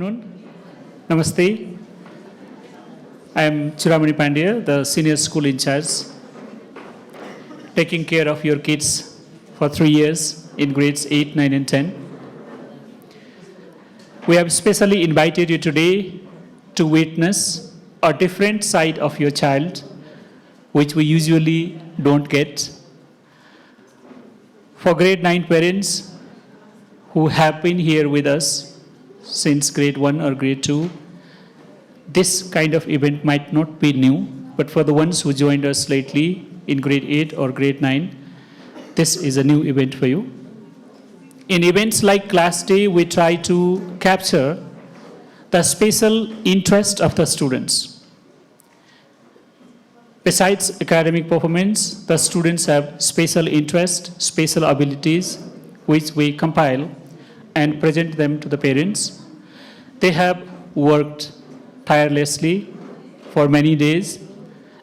afternoon. Namaste. I am Chiramani Pandya, the senior school in charge, taking care of your kids for 3 years in grades 8, 9, and 10. We have specially invited you today to witness a different side of your child, which we usually don't get. For grade 9 parents who have been here with us since grade 1 or grade 2, this kind of event might not be new, but for the ones who joined us lately in grade 8 or grade 9, this is a new event for you. In events like Class Day, we try to capture the special interest of the students. Besides academic performance, the students have special interest, special abilities, which we compile and present them to the parents. They have worked tirelessly for many days,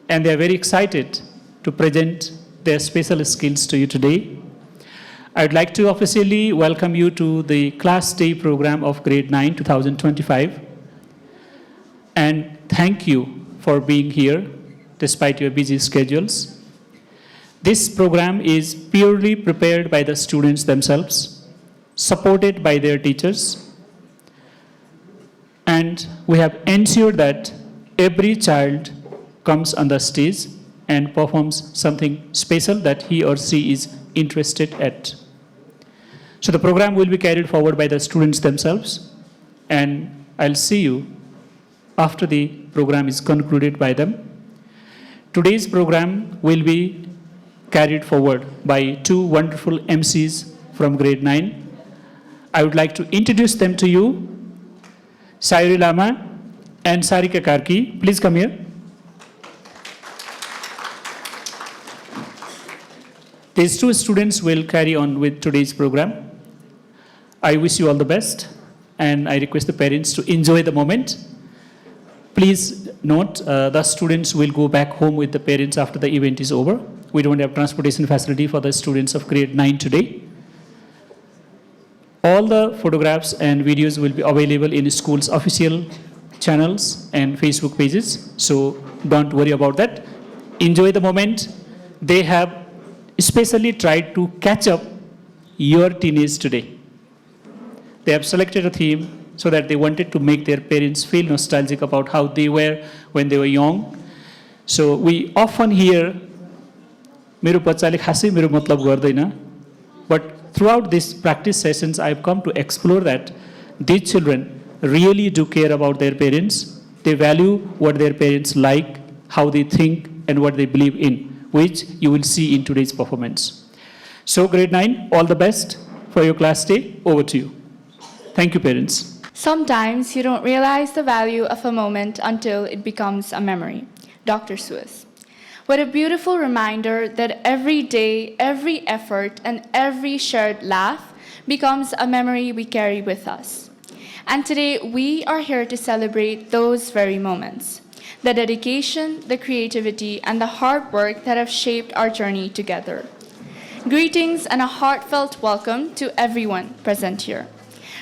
and they are very excited to present their special skills to you today. I would like to officially welcome you to the Class Day program of Grade 9 2025, and thank you for being here despite your busy schedules. This program is purely prepared by the students themselves, supported by their teachers, and we have ensured that every child comes on the stage and performs something special that he or she is interested at. So the program will be carried forward by the students themselves, and I'll see you after the program is concluded by them. Today's program will be carried forward by two wonderful MCs from grade 9. I would like to introduce them to you, Sayuri Lama and Sarika Karki. Please come here. These two students will carry on with today's program. I wish you all the best, and I request the parents to enjoy the moment. Please note, the students will go back home with the parents after the event is over. We don't have transportation facility for the students of grade 9 today. All the photographs and videos will be available in school's official channels and Facebook pages, so don't worry about that. Enjoy the moment. They have especially tried to catch up your teenage today. They have selected a theme so that they wanted to make their parents feel nostalgic about how they were when they were young. So we often hear, "Mero bachchale khasai mero matlab gardaina," but throughout these practice sessions, I've come to explore that these children really do care about their parents. They value what their parents like, how they think, and what they believe in, which you will see in today's performance. So grade 9, all the best for your class day. Over to you. Thank you, parents. Sometimes you don't realize the value of a moment until it becomes a memory. Dr. Seuss. What a beautiful reminder that every day, every effort, and every shared laugh becomes a memory we carry with us. And today we are here to celebrate those very moments. The dedication, the creativity, and the hard work that have shaped our journey together. Greetings and a heartfelt welcome to everyone present here.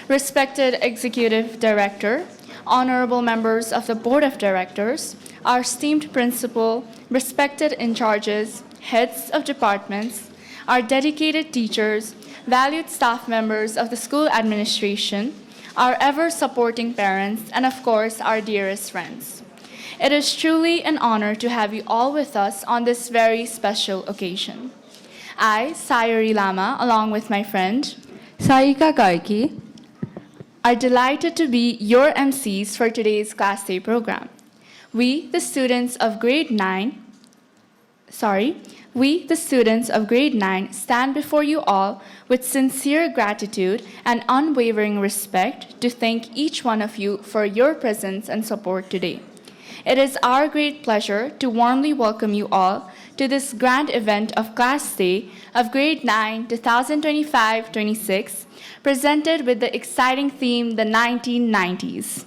Respected Executive Director, honorable members of the Board of Directors, our esteemed principal, respected in-charges, heads of departments, our dedicated teachers, valued staff members of the school administration, our ever-supporting parents, and of course, our dearest friends. It is truly an honor to have you all with us on this very special occasion. I, Sayuri Lama, along with my friend, Sarika Karki, are delighted to be your MCs for today's Class Day program. We, the students of grade 9, stand before you all with sincere gratitude and unwavering respect to thank each one of you for your presence and support today. It is our great pleasure to warmly welcome you all to this grand event of Class Day of Grade 9 2025-26, presented with the exciting theme, the 1990s.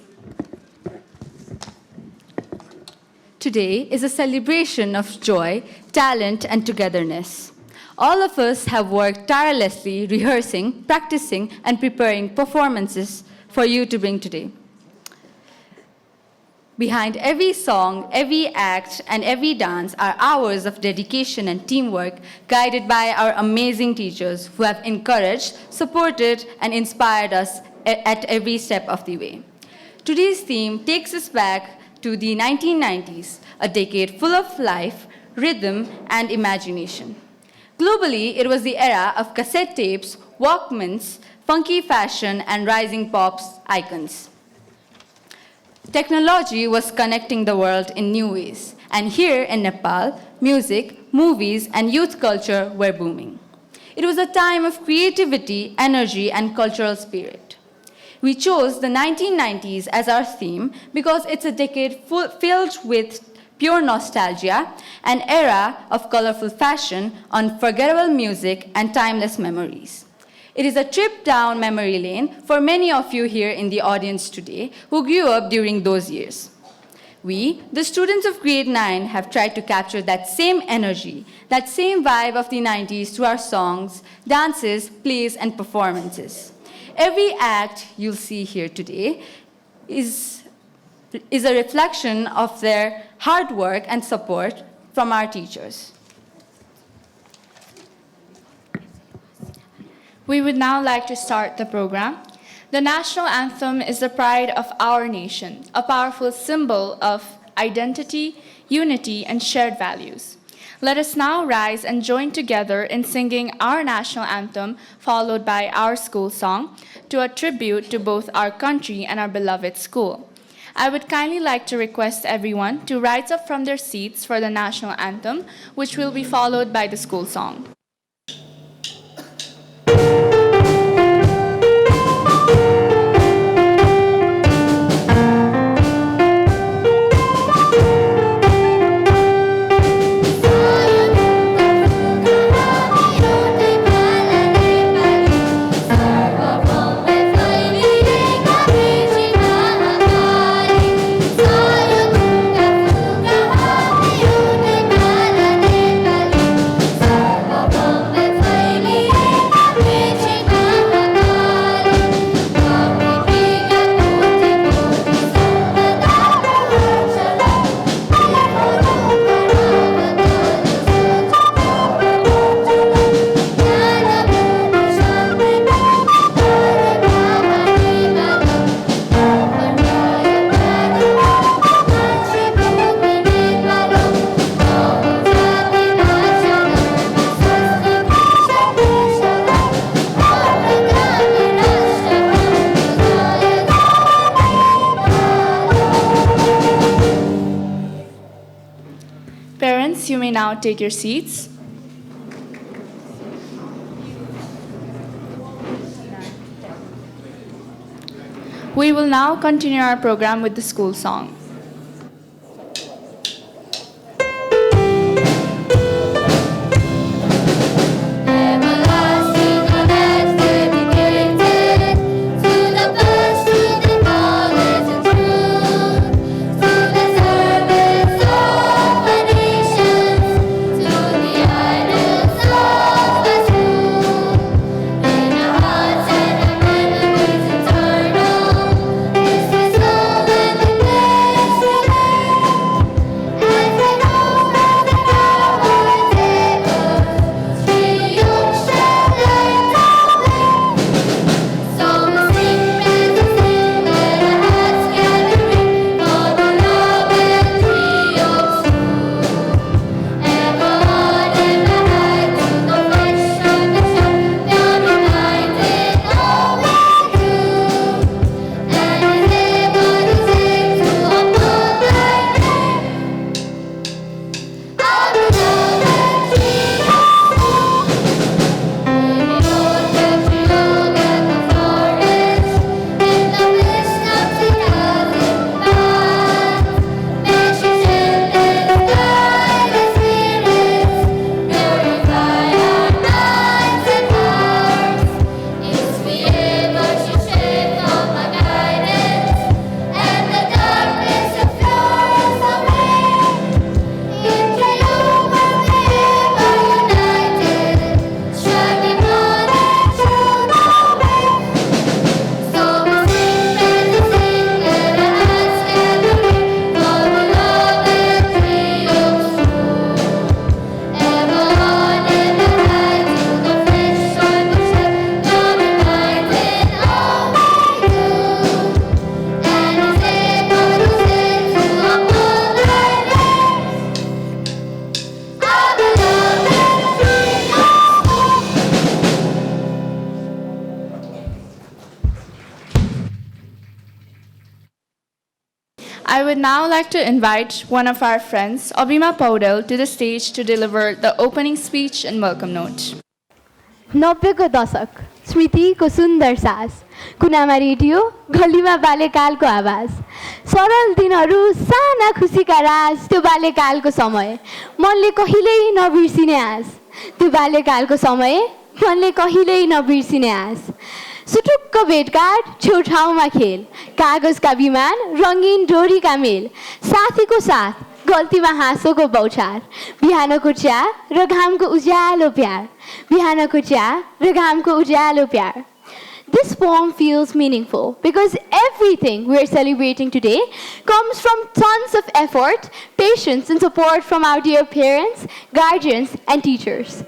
Today is a celebration of joy, talent, and togetherness. All of us have worked tirelessly rehearsing, practicing, and preparing performances for you to bring today. Behind every song, every act, and every dance are hours of dedication and teamwork guided by our amazing teachers who have encouraged, supported, and inspired us at every step of the way. Today's theme takes us back to the 1990s, a decade full of life, rhythm, and imagination. Globally, it was the era of cassette tapes, Walkmans, funky fashion, and rising pop icons. Technology was connecting the world in new ways, and here in Nepal, music, movies, and youth culture were booming. It was a time of creativity, energy, and cultural spirit. We chose the 1990s as our theme because it's a decade filled with pure nostalgia, an era of colorful fashion, unforgettable music, and timeless memories. It is a trip down memory lane for many of you here in the audience today who grew up during those years. We, the students of grade 9, have tried to capture that same energy, that same vibe of the 90s through our songs, dances, plays, and performances. Every act you'll see here today is a reflection of their hard work and support from our teachers. We would now like to start the program. The national anthem is the pride of our nation, a powerful symbol of identity, unity, and shared values. Let us now rise and join together in singing our national anthem, followed by our school song, to a tribute to both our country and our beloved school. I would kindly like to request everyone to rise up from their seats for the national anthem, which will be followed by the school song. Parents, you may now take your seats. We will now continue our program with the school song. This is all and the I would now like to invite one of our friends, Abhima Paudel, to the stage to deliver the opening speech and welcome note. 90को दशक स्मृतिको सुन्दर सास कुनामा radio गल्लीमा बाल्यकालको आवाज सरल दिनहरू साना खुसीका राज त्यो बाल्यकालको समय मनले कहिल्यै नबिर्सिने आस त्यो बाल्यकालको समय मनले कहिल्यै नबिर्सिने आस सुटुक्क भेटघाट छेउछाउमा खेल कागजका विमान रङ्गीन डोरीका मेल साथीको साथ गल्तीमा हाँसोको बौछार बिहानको चिया र घामको उज्यालो प्यार बिहानको चिया र घामको उज्यालो प्यार This poem feels meaningful because everything we're celebrating today comes from tons of effort, patience, and support from our dear parents, guardians, and teachers.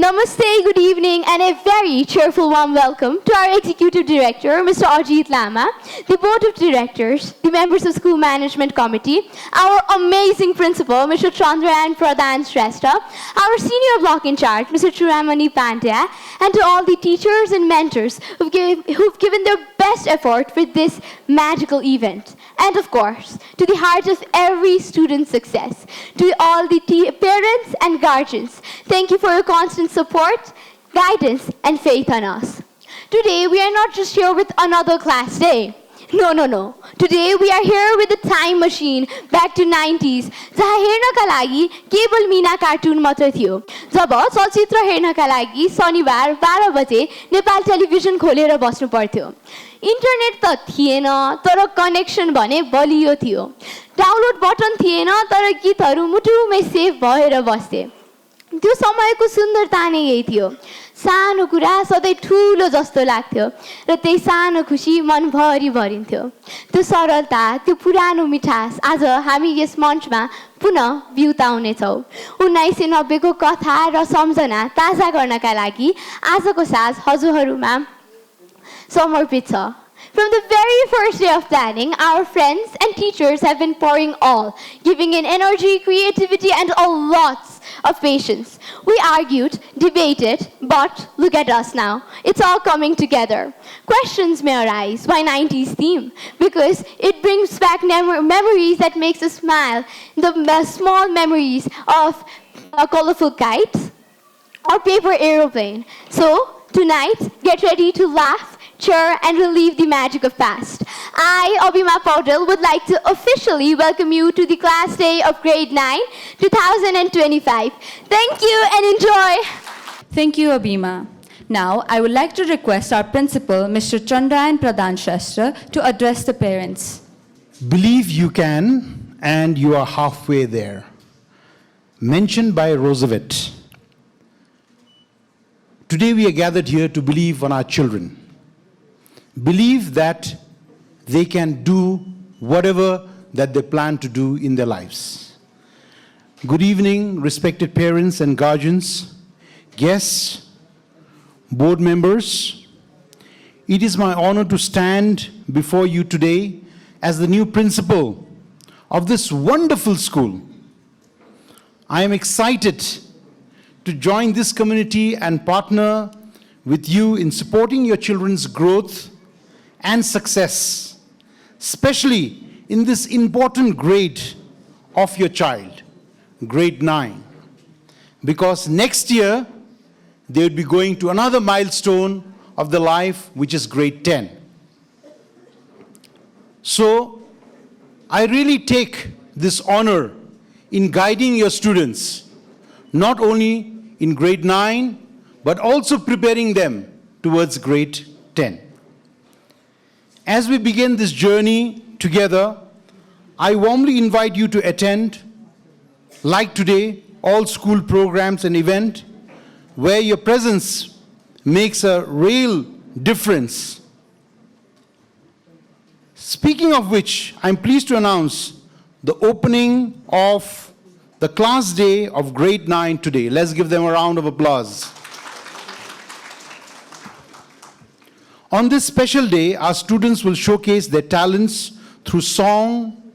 Namaste, good evening, and a very cheerful warm welcome to our Executive Director, Mr. Ajit Lama, the Board of Directors, the members of School Management Committee, our amazing Principal, Mr. Chandrayan Pradhan Shrestha, our Senior Block in Charge, Mr. Churamani Pandya, and to all the teachers and mentors who've given their best effort for this magical event. And of course, to the heart of every student's success, to all the parents and guardians, thank you for your constant support, guidance, and faith on us. Today, we are not just here with another class day. No. Today, we are here with a time machine back to 90s, जहाँ हेर्नका लागि केवल Meena cartoon मात्र थियो। जब चलचित्र हेर्नका लागि शनिबार 12 बजे नेपाल टेलिभिजन खोलेर बस्नु पर्थ्यो। इन्टरनेट त थिएन तर कनेक्सन भने बलियो थियो। डाउनलोड बटन थिएन तर गीतहरू मुटुमै सेभ भएर बस्थे। त्यो समयको सुन्दरता नै यही थियो। सानो कुरा सधैँ ठुलो जस्तो लाग्थ्यो र त्यही सानो खुसी मनभरि भरिन्थ्यो। त्यो सरलता, त्यो पुरानो मिठास आज हामी यस मञ्चमा पुनः बिउताउनेछौँ। 1990 को कथा र सम्झना ताजा गर्नका लागि आजको साँझ हजुरहरूमा समर्पित छ। From the very first day of planning, our friends and teachers have been pouring all, giving in energy, creativity, and a lot of patience. We argued, debated, but look at us now. It's all coming together. Questions may arise. Why 90s theme? Because it brings back memories that makes us smile. The small memories of a colorful kite or paper aeroplane. So tonight, get ready to laugh, cheer, and relieve the magic of past. I, Abhima Paudel, would like to officially welcome you to the class day of grade 9, 2025. Thank you and enjoy. Thank you, Abhima. Now, I would like to request our principal, Mr. Chandrayan Pradhan Shrestha, to address the parents. Believe you can, and you are halfway there. Mentioned by Roosevelt. Today we are gathered here to believe on our children. Believe that they can do whatever that they plan to do in their lives. Good evening, respected parents and guardians, guests, board members. It is my honor to stand before you today as the new principal of this wonderful school. I am excited to join this community and partner with you in supporting your children's growth and success, especially in this important grade of your child, grade 9. Because next year, they will be going to another milestone of their life, which is grade 10. So, I really take this honor in guiding your students, not only in grade 9, but also preparing them towards grade 10. As we begin this journey together, I warmly invite you to attend, like today, all school programs and events where your presence makes a real difference. Speaking of which, I'm pleased to announce the opening of the class day of grade 9 today. Let's give them a round of applause. On this special day, our students will showcase their talents through song,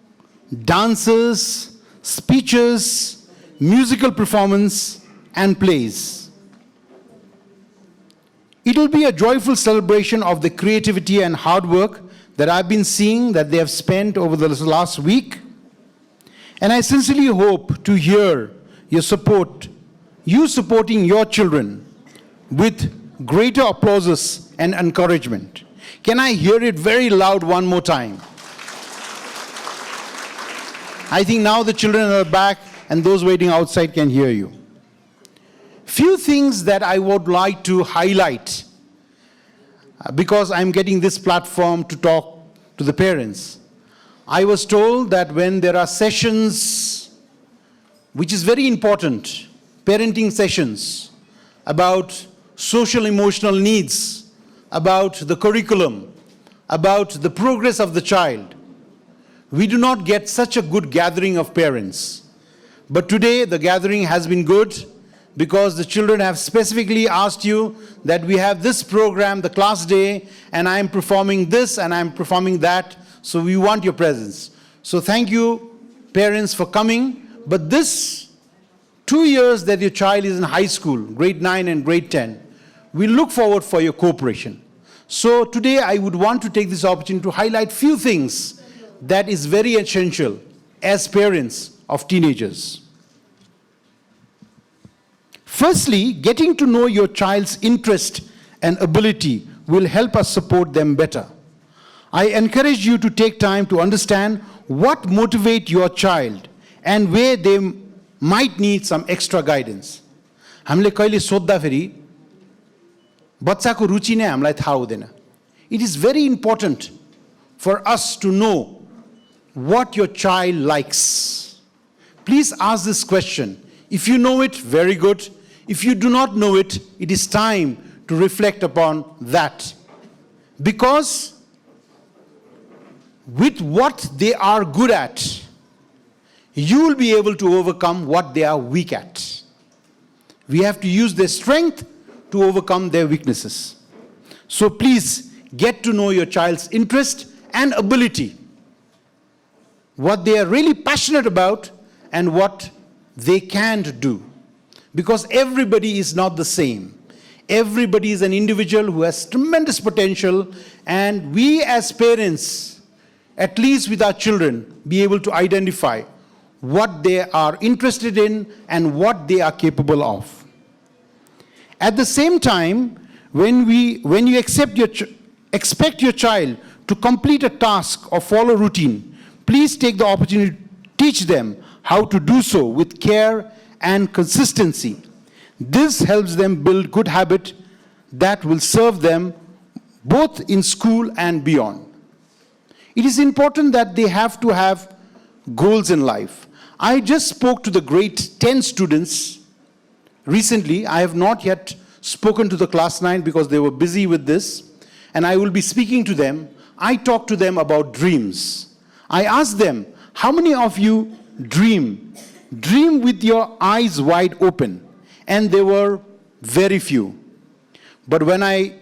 dances, speeches, musical performance, and plays. It will be a joyful celebration of the creativity and hard work that I've been seeing that they have spent over the last week. And I sincerely hope to hear your support, you supporting your children with greater applauses and encouragement. Can I hear it very loud one more time? I think now the children are back and those waiting outside can hear you. Few things that I would like to highlight because I'm getting this platform to talk to the parents. I was told that when there are sessions, which is very important, parenting sessions about social emotional needs, about the curriculum, about the progress of the child, we do not get such a good gathering of parents. But today the gathering has been good because the children have specifically asked you that we have this program, the class day, and I am performing this and I am performing that, so we want your presence. So thank you, parents, for coming. But this 2 years that your child is in high school, grade 9 and grade 10, we look forward for your cooperation. So today I would want to take this opportunity to highlight few things that is very essential as parents of teenagers. Firstly, getting to know your child's interest and ability will help us support them better. I encourage you to take time to understand what motivates your child and where they might need some extra guidance. हामीले कहिले सोध्दाखेरि बच्चाको रुचि नै हामीलाई थाहा हुँदैन. It is very important for us to know what your child likes. Please ask this question. If you know it, very good. If you do not know it, it is time to reflect upon that. Because with what they are good at, you will be able to overcome what they are weak at. We have to use their strength to overcome their weaknesses. So please get to know your child's interest and ability, what they are really passionate about and what they can't do. Because everybody is not the same. Everybody is an individual who has tremendous potential, and we as parents, at least with our children, be able to identify what they are interested in and what they are capable of. At the same time, when you expect your child to complete a task or follow routine, please take the opportunity to teach them how to do so with care and consistency. This helps them build good habits that will serve them both in school and beyond. It is important that they have to have goals in life. I just spoke to the grade 10 students recently. I have not yet spoken to the class 9 because they were busy with this, and I will be speaking to them. I talked to them about dreams. I asked them, how many of you dream with your eyes wide open? And there were very few. But when I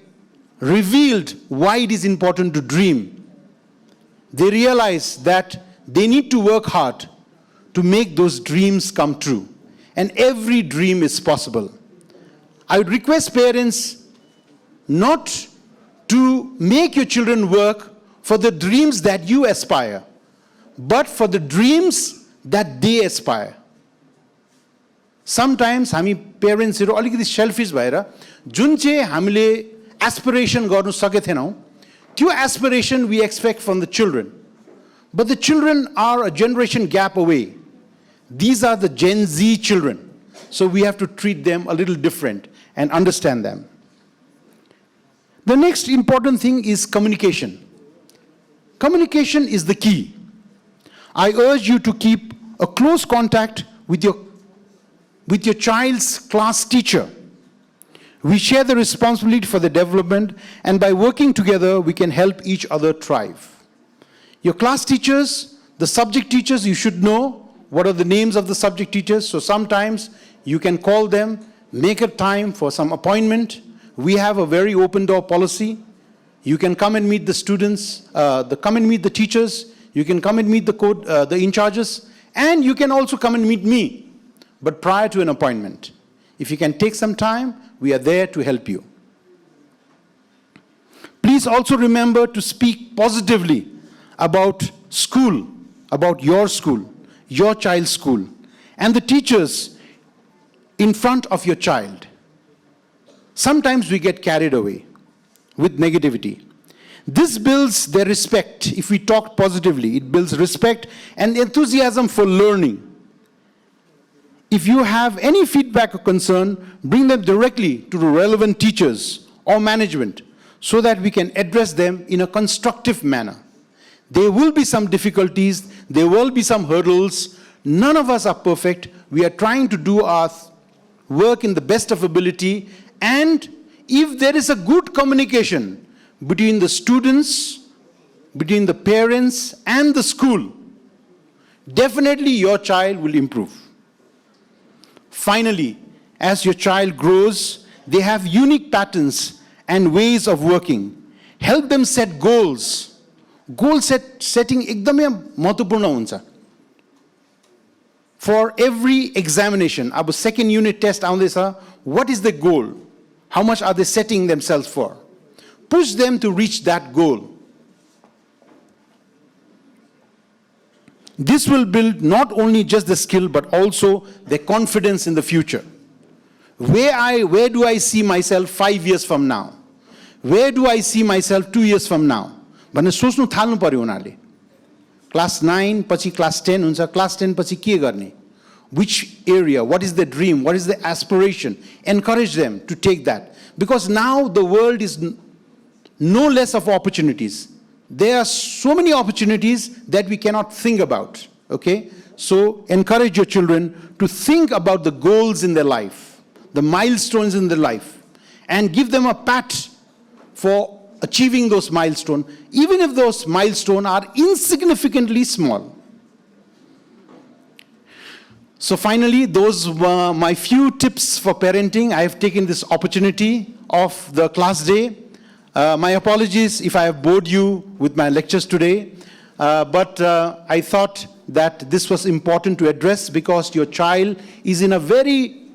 revealed why it is important to dream, they realized that they need to work hard to make those dreams come true. And every dream is possible. I would request parents not to make your children work for the dreams that you aspire, but for the dreams that they aspire. Sometimes हामी पेरेन्ट्सहरु अलिकति selfish भएर जुन चाहिँ हामीले aspiration गर्नु सकेथेनौं त्यो aspiration we expect from the children, but the children are a generation gap away. These are the Gen Z children, so we have to treat them a little different and understand them. The next important thing is communication. Communication is the key. I urge you to keep a close contact with your child's class teacher. We share the responsibility for the development, and by working together, we can help each other thrive. Your class teachers, the subject teachers, you should know what are the names of the subject teachers. So sometimes you can call them, make a time for some appointment. We have a very open door policy. You can come and meet the students, come and meet the teachers. You can come and meet the in-charges, and you can also come and meet me, but prior to an appointment. If you can take some time, we are there to help you. Please Please also remember to speak positively about school, about your school, your child's school, and the teachers in front of your child. Sometimes we get carried away with negativity. This builds their respect. If we talk positively, it builds respect and enthusiasm for learning. If you have any feedback or concern, bring them directly to the relevant teachers or management so that we can address them in a constructive manner. There will be some difficulties, there will be some hurdles. None of us are perfect. We are trying to do our work in the best of ability, and if there is a good communication between the students, between the parents and the school, definitely your child will improve. Finally, as your child grows, they have unique patterns and ways of working. Help them set goals. Goal setting एकदमै महत्त्वपूर्ण हुन्छ. For every examination, our second unit test आउँदैछ, what is the goal? How much are they setting themselves for? Push them to reach that goal. This will build not only just the skill, but also their confidence in the future. Where do I see myself 5 years from now? Where do I see myself 2 years from now? भन्ने सोच्नु थाल्नु पर्यो उनीहरूले. Class 9 पछि class 10 हुन्छ. Class 10 पछि के गर्ने? Which area? What is the dream? What is the aspiration? Encourage them to take that. Because now the world is no less of opportunities. There are so many opportunities that we cannot think about. Okay? So encourage your children to think about the goals in their life, the milestones in their life, and give them a pat for achieving those milestones, even if those milestones are insignificantly small. So finally, those were my few tips for parenting. I have taken this opportunity of the class day. My apologies if I have bored you with my lectures today, but I thought that this was important to address because your child is in a very,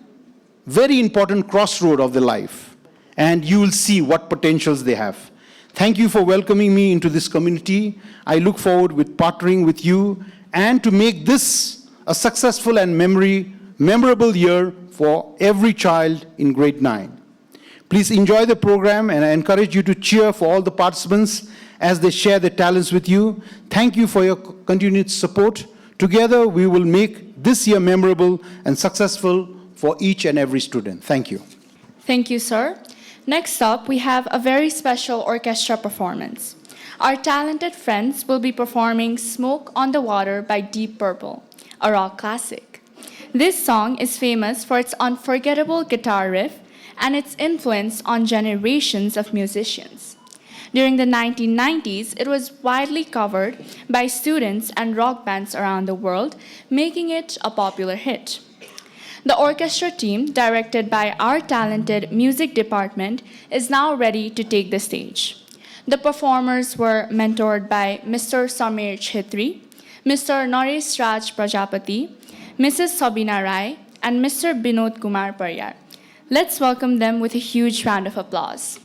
very important crossroad of their life, and you will see what potentials they have. Thank you for welcoming me into this community. I look forward with partnering with you and to make this a successful and memorable year for every child in grade 9. Please enjoy the program, and I encourage you to cheer for all the participants as they share their talents with you. Thank you for your continued support. Together, we will make this year memorable and successful for each and every student. Thank you. Thank you, sir. Next up, we have a very special orchestra performance. Our talented friends will be performing Smoke on the Water by Deep Purple, a rock classic. This song is famous for its unforgettable guitar riff and its influence on generations of musicians. During the 1990s, it was widely covered by students and rock bands around the world, making it a popular hit. The orchestra team, directed by our talented music department, is now ready to take the stage. The performers were mentored by Mr. Samir Chhetri, Mr. Naresh Raj Prajapati, Mrs. Sabina Rai, and Mr. Binod Kumar Paryar. Let's welcome them with a huge round of applause.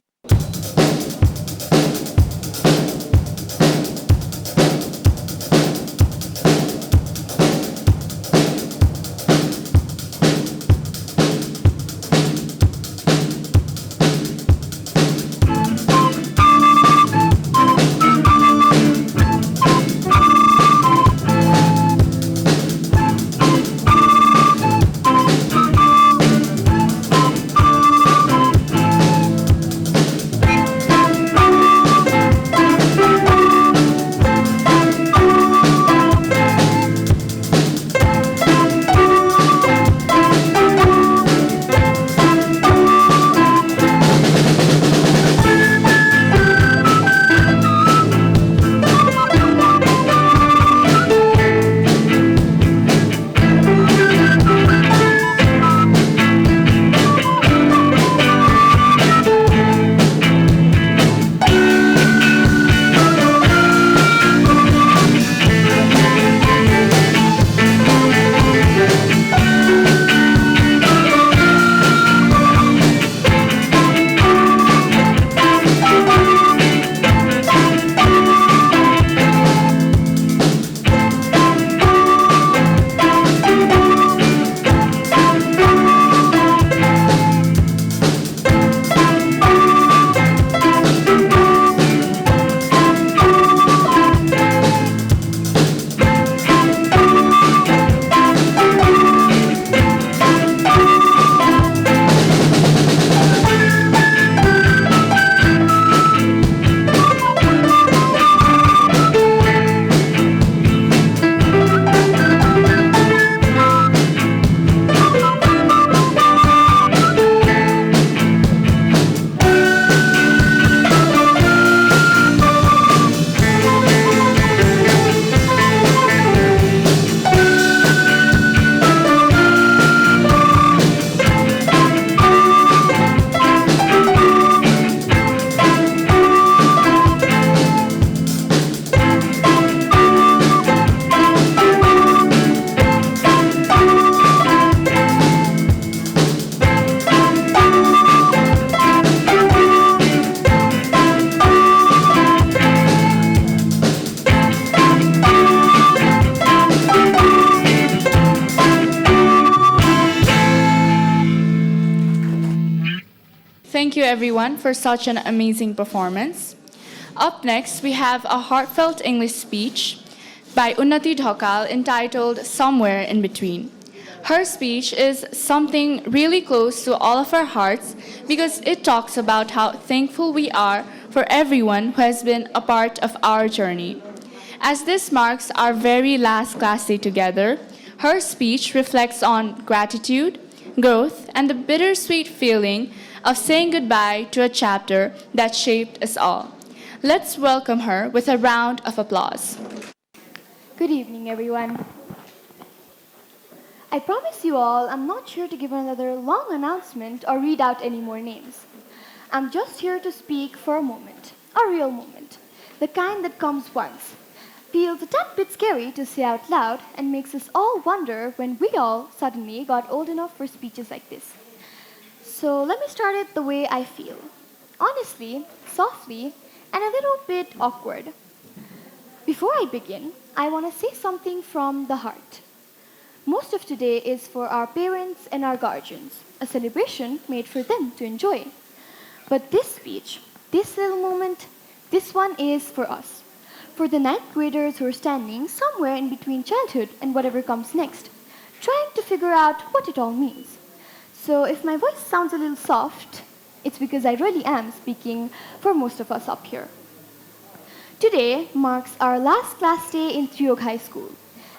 Thank you everyone for such an amazing performance. Up next, we have a heartfelt English speech by Unnati Dhakal entitled Somewhere in Between. Her speech is something really close to all of our hearts because it talks about how thankful we are for everyone who has been a part of our journey. As this marks our very last class day together, her speech reflects on gratitude, growth, and the bittersweet feeling of saying goodbye to a chapter that shaped us all. Let's welcome her with a round of applause. Good evening, everyone. I promise you all I'm not here to give another long announcement or read out any more names. I'm just here to speak for a moment, a real moment, the kind that comes once, feels a tad bit scary to say out loud, and makes us all wonder when we all suddenly got old enough for speeches like this. So let me start it the way I feel. Honestly, softly, and a little bit awkward. Before I begin, I want to say something from the heart. Most of today is for our parents and our guardians, a celebration made for them to enjoy. But this speech, this little moment, this one is for us. For the ninth graders who are standing somewhere in between childhood and whatever comes next, trying to figure out what it all means. So if my voice sounds a little soft, it's because I really am speaking for most of us up here. Today marks our last class day in Triyog High School,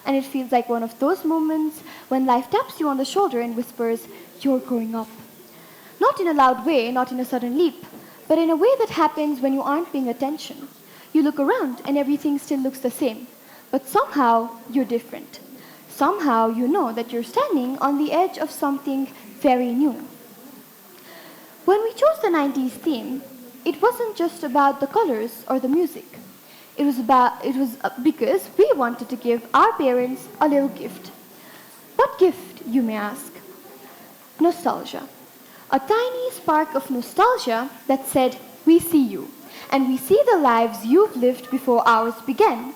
and it feels like one of those moments when life taps you on the shoulder and whispers, "You're growing up." Not in a loud way, not in a sudden leap, but in a way that happens when you aren't paying attention. You look around and everything still looks the same, but somehow you're different. Somehow you know that you're standing on the edge of something very new. When we chose the 90s theme, it wasn't just about the colors or the music. It was because we wanted to give our parents a little gift. What gift, you may ask? Nostalgia. A tiny spark of nostalgia that said, "We see you, and we see the lives you've lived before ours began."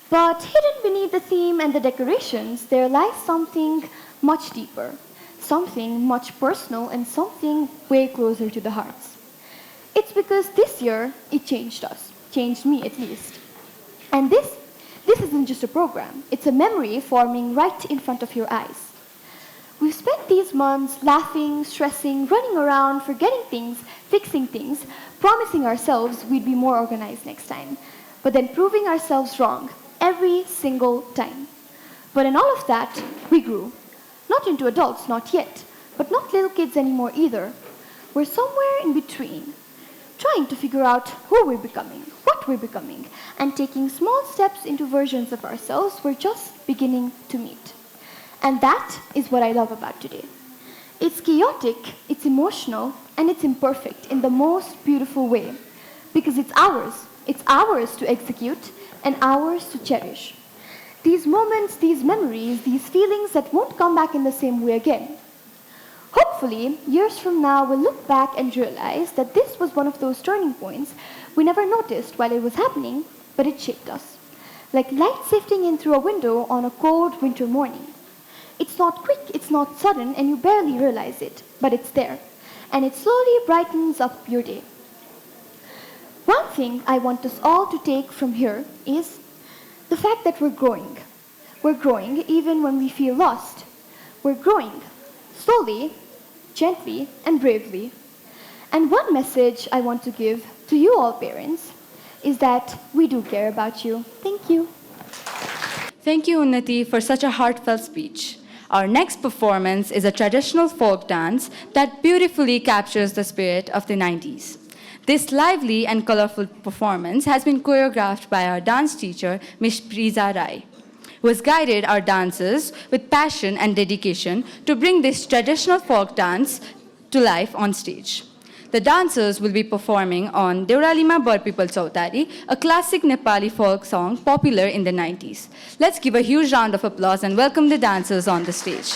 But hidden beneath the theme and the decorations, there lies something much deeper, something much personal, and something way closer to the hearts. It's because this year, it changed us, changed me at least. And this isn't just a program, it's a memory forming right in front of your eyes. We've spent these months laughing, stressing, running around, forgetting things, fixing things, promising ourselves we'd be more organized next time, but then proving ourselves wrong every single time. But in all of that, we grew. Not into adults, not yet, but not little kids anymore either. We're somewhere in between, trying to figure out who we're becoming, what we're becoming, and taking small steps into versions of ourselves we're just beginning to meet. And that is what I love about today. It's chaotic, it's emotional, and it's imperfect in the most beautiful way. Because it's ours. It's ours to execute and ours to cherish. These moments, these memories, these feelings that won't come back in the same way again. Hopefully, years from now, we'll look back and realize that this was one of those turning points we never noticed while it was happening, but it shaped us. Like light sifting in through a window on a cold winter morning. It's not quick, it's not sudden, and you barely realize it, but it's there. And it slowly brightens up your day. One thing I want us all to take from here is the fact that we're growing. We're growing even when we feel lost. We're growing, slowly, gently, and bravely. And one message I want to give to you all parents is that we do care about you. Thank you. Thank you, Unnati, for such a heartfelt speech. Our next performance is a traditional folk dance that beautifully captures the spirit of the 90s. This lively and colorful performance has been choreographed by our dance teacher, Ms. Priza Rai, who has guided our dancers with passion and dedication to bring this traditional folk dance to life on stage. The dancers will be performing on Deuralima Bar People Chautari, a classic Nepali folk song popular in the 90s. Let's give a huge round of applause and welcome the dancers on the stage.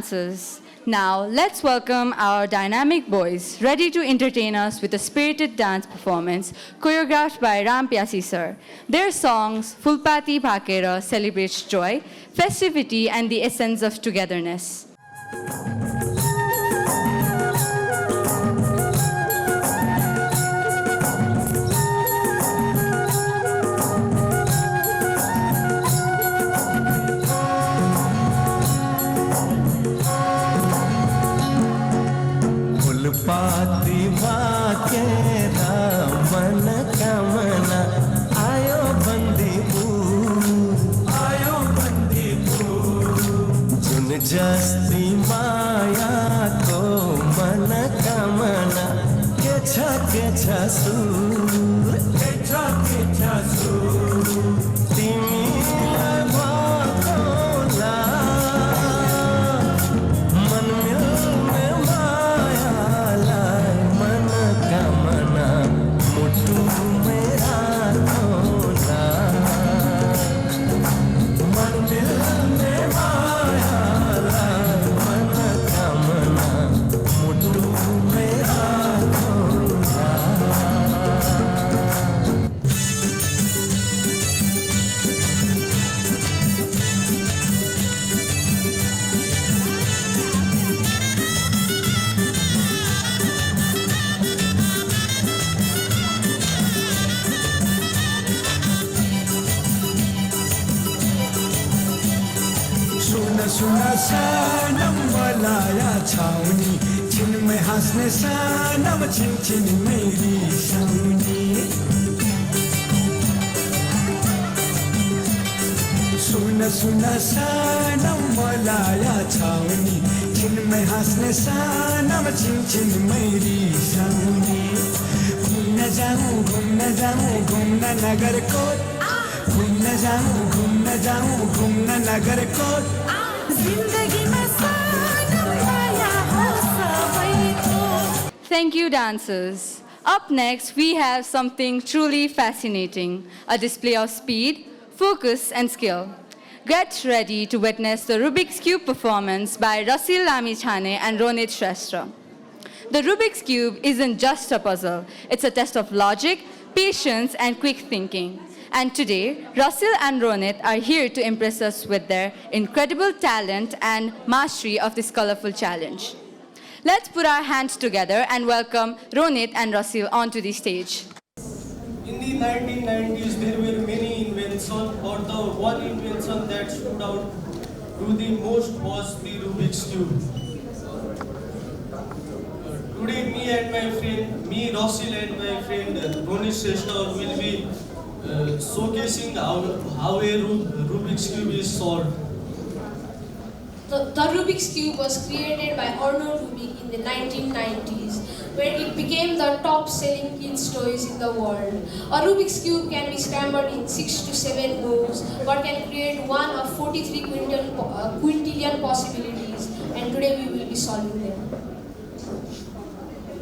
dancers. Now, let's welcome our dynamic boys, ready to entertain us with a spirited dance performance choreographed by Ram Pyasi sir. Their songs, Fulpati Bhakera, celebrates joy, festivity, and the essence of togetherness. पाती बाकेरा मन कामना आयो बंदीपुर जुन जस्ती माया को मन कामना के छ सूर तिमीलाई भकोला मन मिल्ने मायालाई मन कामना मुटु मेरा होला मन मिल्ने मायालाई मन कामना मुटु मेरा होला सुन सनम मलाया छाउनी छिन में हंसने सनम छिन छिन मेरी सौनी सुन सनम मलाया छाउनी छिन में हंसने सनम छिन छिन मेरी सौनी घूमने जाऊं घूमने नगर कोट घूमने जाऊं नगर coat Thank you, dancers. Up next, we have something truly fascinating, a display of speed, focus, and skill. Get ready to witness the Rubik's Cube performance by Rasil Lamichhane and Ronit Shrestha. The Rubik's Cube isn't just a puzzle. It's a test of logic, patience, and quick thinking. And today, Rasil and Ronit are here to impress us with their incredible talent and mastery of this colorful challenge. Let's put our hands together and welcome Ronit and Rasil onto the stage. In the 1990s, there were many inventions, but the one invention that stood out to the most was the Rubik's Cube. Today, me, Rasil, and my friend Ronit Shrestha will be showcasing how a Rubik's Cube is solved. The Rubik's Cube was created by Arno Rubik in the 1990s, where it became the top-selling kids' toys in the world. A Rubik's Cube can be scrambled in 6 to 7 moves, but can create one of 43 quintillion possibilities, and today we will be solving them.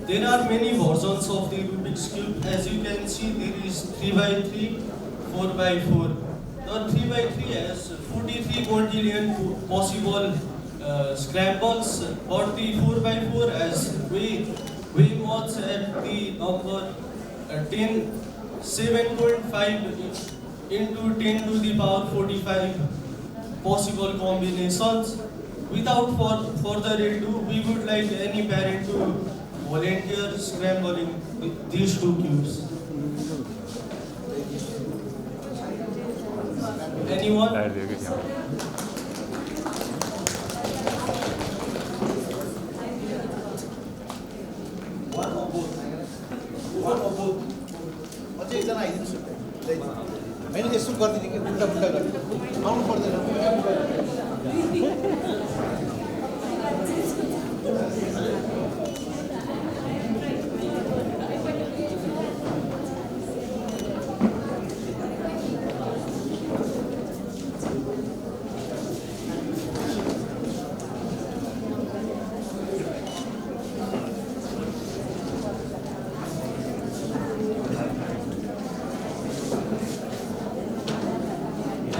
There are many versions of the Rubik's Cube. As you can see, there is 3x3, 4x4. The 3x3 has 43 quintillion possible scrambles, but the 4x4 has way much at the number 7.5 into 10 to the power 45 possible combinations. Without further ado, we would like any parent to volunteer scrambling these two cubes. Anyone? One or both? One or both? अझै एकजना आइदिनुहोस् होइन यसो गरिदिने कि उल्टा पुल्टा गर्ने आउनु पर्दैन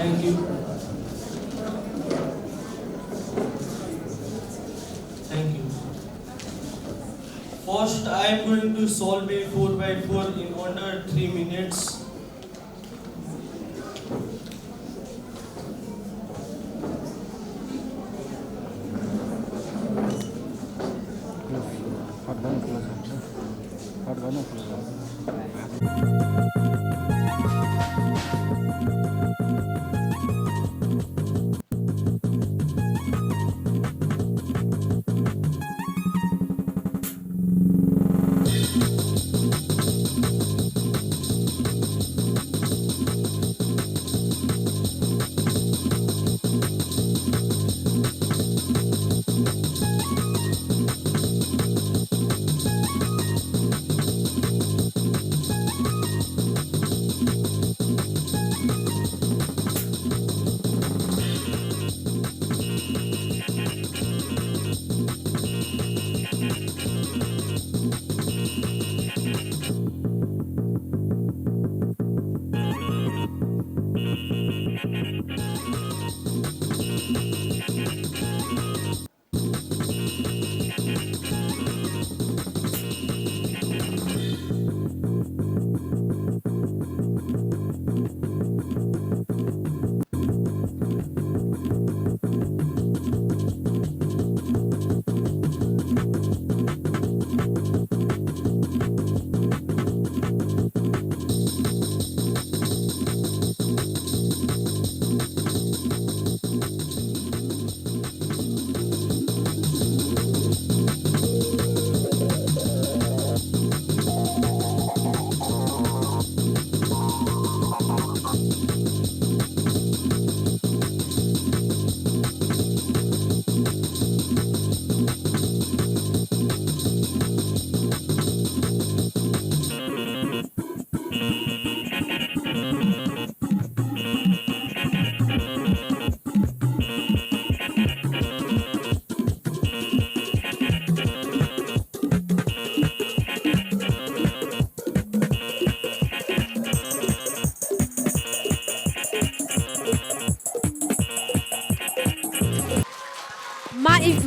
Thank you. First, I am going to solve a 4x4 in under 3 minutes.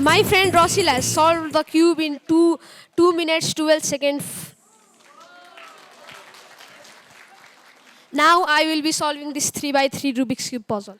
My friend Rosil has solved the cube in 2 minutes 12 seconds. Now I will be solving this 3x3 Rubik's Cube puzzle.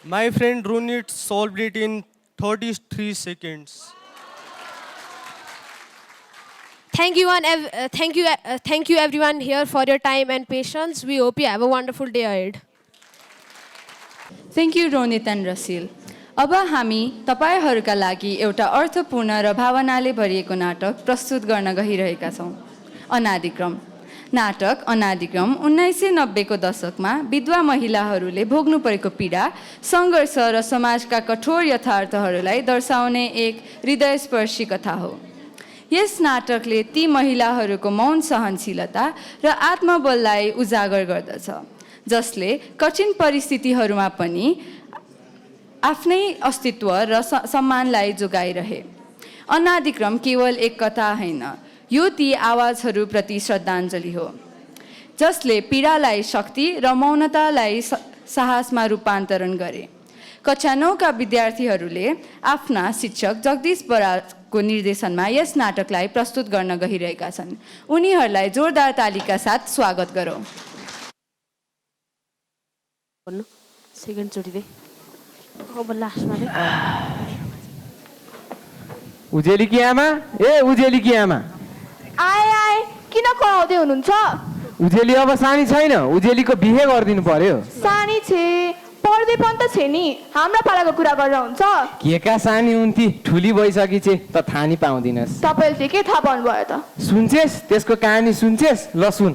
My friend Runit solved it in 33 seconds. Thank you everyone here for your time and patience. We hope you have a wonderful day ahead. Thank you Ronit end rustle. अब हामी तपाईहरूका लागि एउटा अर्थपूर्ण र भावनाले भरिएको नाटक प्रस्तुत गर्न गइरहेका छौँ। अनादिक्रम नाटक अनादिक्रम 1990 को दशकमा विधवा महिलाहरूले भोग्नु परेको पीडा, सङ्घर्ष र समाजका कठोर यथार्थहरूलाई दर्शाउने एक हृदयस्पर्शी कथा हो। यस नाटकले ती महिलाहरूको मौन सहनशीलता र आत्मबललाई उजागर गर्दछ, जसले कठिन परिस्थितिहरूमा पनि आफ्नै अस्तित्व र सम्मानलाई जोगाइरहे। अनादिक्रम केवल एक कथा होइन, यो ती आवाजहरूप्रति श्रद्धाञ्जली हो जसले पीडालाई शक्ति र मौनतालाई साहसमा रूपान्तरण गरे। कक्षा 9 का विद्यार्थीहरूले आफ्ना शिक्षक जगदीश बरालको निर्देशनमा यस नाटकलाई प्रस्तुत गर्न गइरहेका छन्। उनीहरूलाई जोरदार तालीका साथ स्वागत गरौँ। सेकेन्ड चोटि दे अब लास्टमा दे। उजेली की आमा, उजेली की आमा, आए किन कराउँदै हुनुहुन्छ? उजेली अब सानी छैन, उजेलीको बिहे गरिदिनु पर्यो। सानी छे पढ्दै पनि त छे नि हाम्रो पालाको कुरा गरेर हुन्छ के का सानी हुन्थी ठुली भइसकी छे त थाहा नि पाउँदिनस् तपाईँले के थाहा पाउनु भयो त सुन्छेस त्यसको कहानी सुन्छेस ल सुन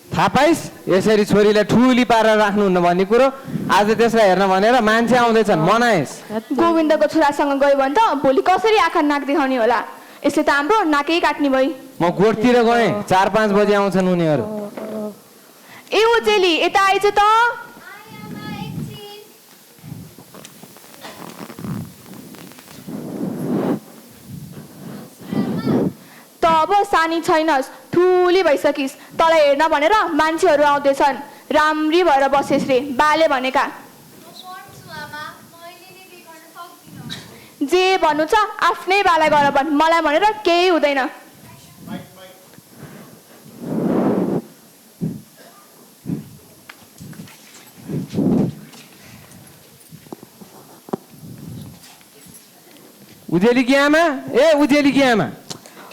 थाहा पाइस् यसरी छोरीलाई ठुली पारेर राख्नुहुन्न भन्ने कुरो आज त्यसलाई हेर्न भनेर मान्छे आउँदैछन् मनाएस् गोविन्दको छोरासँग गयो भने त भोलि कसरी आँखा नाक देखाउने होला यसले त हाम्रो नाकै काट्ने भई म गोठतिर गएँ 4-5 बजे आउँछन् उनीहरू ए उजेली यता आइज त त अब सानी छैनस् ठुली भइसकिस् तँलाई हेर्न भनेर मान्छेहरू आउँदैछन् राम्री भएर बसेस् रे बाले भनेका जे भन्नु छ आफ्नै बाला गर भन् मलाई भनेर केही हुँदैन उजेलीकी आमा ए उजेलीकी आमा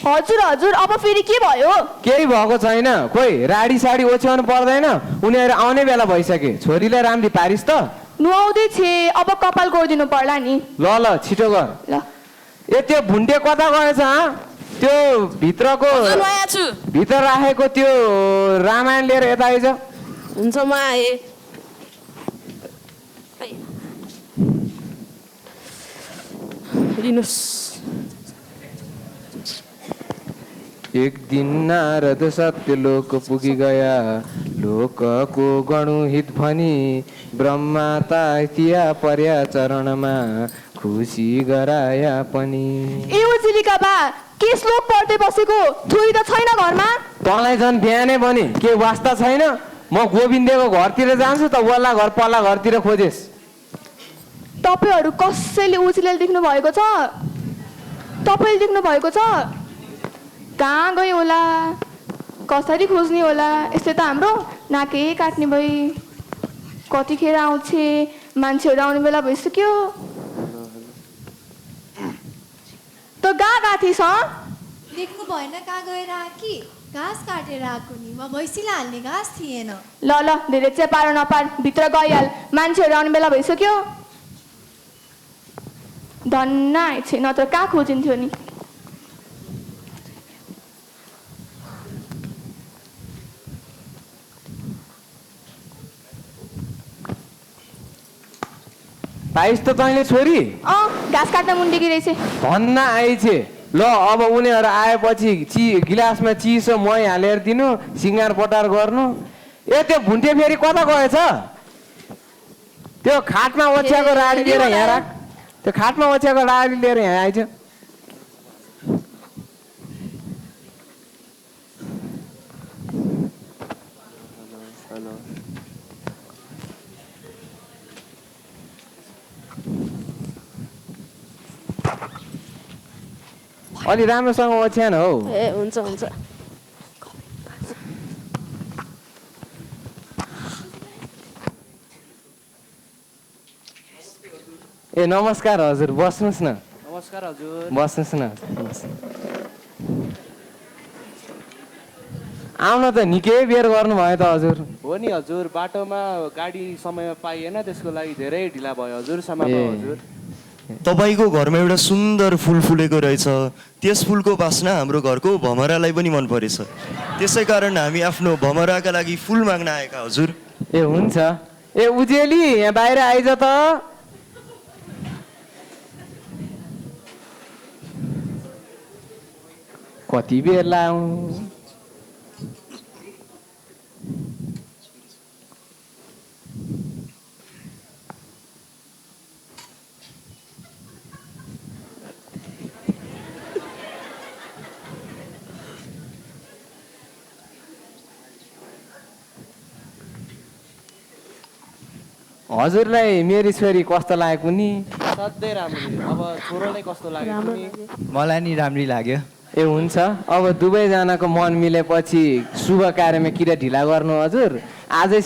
हजुर हजुर अब फेरि के भयो केही भएको छैन खोइ राडी साडी ओछ्याउनु पर्दैन उनीहरू आउने बेला भइसके छोरीलाई राम्री पारिस् त नुहाउँदै छे अब कपाल गोडिदिनु पर्ला नि ल ल छिटो गर ल ए त्यो भुन्टे कता गएछ त्यो भित्रको भित्र राखेको त्यो रामायण लिएर यता आइज हुन्छ म आएँ लिनुहोस् एक दिन नारद सत्य लोक पुगी गया लोकको गणुहित भनी ब्रह्मा तातिया पर्या चरणमा खुसी गराया पनि ए उजिलिका बा के श्लोक पढ्दै बसेको छोरी त छैन घरमा तँलाई झन् बिहानै भने के वास्ता छैन म गोविन्दको घरतिर जान्छु त वल्ला घर पल्ला घरतिर खोजेस् तपाईहरू कसैले उजिलेले देख्नु भएको छ तपाईँले देख्नु भएको छ कहाँ गयो होला कसरी खोज्ने होला यसले त हाम्रो नाकै काट्ने भई कतिखेर आउँछे मान्छेहरू आउने बेला भइसक्यो त गएको थिइस् देख्नु भएन कहाँ गएर आएकी घाँस काटेर आएको नि म भैँसीलाई हाल्ने घाँस थिएन ल ल धेरै चाहिँ पार नपार भित्र गइहाल मान्छेहरू आउने बेला भइसक्यो धन्न आएछ नत्र कहाँ खोजिन्थ्यो नि पाइस् त तैँले छोरी घाँस काट्न मुन्डेकी रहेछ भन्न आइछे ल अब उनीहरू आएपछि गिलासमा चिसो मही हालेर दिनु सिँगार पटार गर्नु ए त्यो भुन्टे फेरि कता गएछ त्यो खाटमा ओछ्याएको राडी लिएर यहाँ राख त्यो खाटमा ओछ्याएको राडी लिएर यहाँ आइज अलि राम्रोसँग ओछ्यान हौ ए हुन्छ हुन्छ ए नमस्कार हजुर बस्नुहोस् न नमस्कार हजुर बस्नुहोस् न आउन त निकै बेर गर्नुभयो त हजुर हो नि हजुर बाटोमा गाडी समयमा पाइएन त्यसको लागि धेरै ढिला भयो हजुर समाप्त हजुर तपाईँको घरमा एउटा सुन्दर फुल फुलेको रहेछ त्यस फुलको बास्ना हाम्रो घरको भमरालाई पनि मन परेछ त्यसै कारण हामी आफ्नो भमराका लागि फुल माग्न आएका हजुर ए हुन्छ ए उजेली यहाँ बाहिर आइज त कति बेर लाऊ हजुरलाई मेरी छोरी कस्तो लागेको नि सधैँ राम्ररी अब छोरोलाई कस्तो लाग्यो कुनी मलाई नि राम्री लाग्यो ए हुन्छ अब दुवैजनाको मन मिलेपछि शुभ कार्यमा किरा ढिला गर्नु हजुर आजै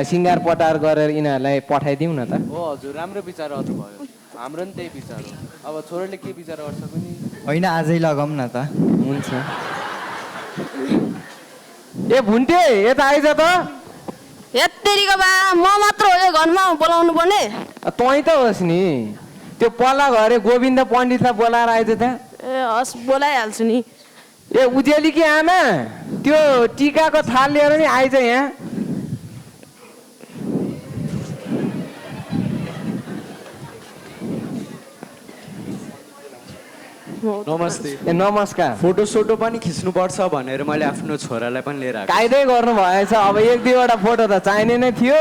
सिङ्गार पटार गरेर यिनीहरूलाई पठाइदिउँ न त हो हजुर राम्रो विचार गर्नुभयो हाम्रो नि त्यही विचार हो अब छोरोले के विचार गर्छ कुनी होइन आजै लगाउँ न त हुन्छ ए भुन्टे यता आइज त यत्तेरीको बा म मात्र हो यो घरमा बोलाउनु पर्ने तँ त होस् नि त्यो पल्ला घरे गोविन्द पण्डितलाई बोलाएर आइज त ए हस् बोलाइहाल्छु नि ए उजेली कि आमा त्यो टिकाको थाल लिएर नि आइज यहाँ नमस्ते ए नमस्कार फोटो सोटो पनि खिच्नुपर्छ भनेर मैले आफ्नो छोरालाई पनि लिएर आएको कायदै गर्नु भएछ अब एक दुईवटा फोटो त चाहिने नै थियो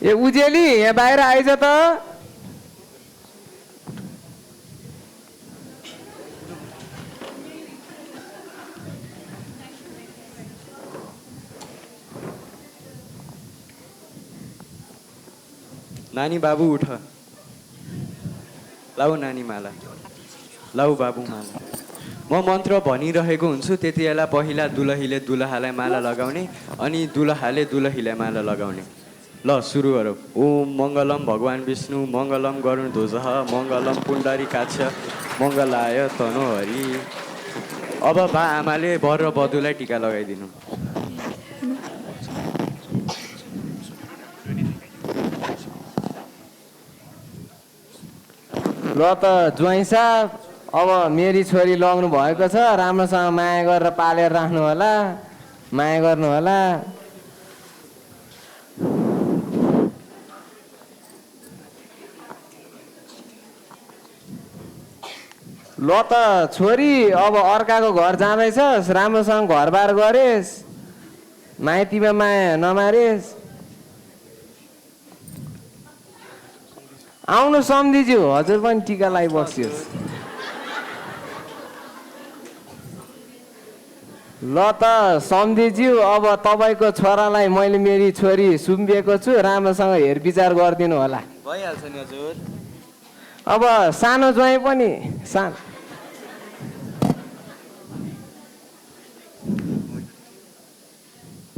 ए उजेली यहाँ बाहिर आइज त नानी बाबु उठ लाउ नानी माला लाउ बाबु माला म मन्त्र भनिरहेको हुन्छु त्यति बेला पहिला दुलहीले दुलहालाई माला लगाउने अनि दुलहाले दुलहीलाई माला लगाउने ल सुरु गरौँ ओम मङ्गलम भगवान् विष्णु मङ्गलम गरुडध्वजः मङ्गलम पुण्डरीकाक्ष मङ्गलाय तनोहरि अब बा आमाले वर र वधुलाई टिका लगाइदिनु ल त ज्वाइँ साहब अब मेरी छोरी लग्नु भएको छ राम्रोसँग माया गरेर पालेर राख्नु होला माया गर्नु होला ल त छोरी अब अर्काको घर जाँदैछस् राम्रोसँग घरबार गरेस् माइतीमा माया नमारेस् आउनु सम्धिज्यू हजुर पनि टिका लगाइबस्योस् ल त सम्धिज्यू अब तपाईँको छोरालाई मैले मेरी छोरी सुम्बिएको छु राम्रोसँग हेरविचार गरिदिनु होला भइहाल्छ नि हजुर अब सानो ज्वाइँ पनि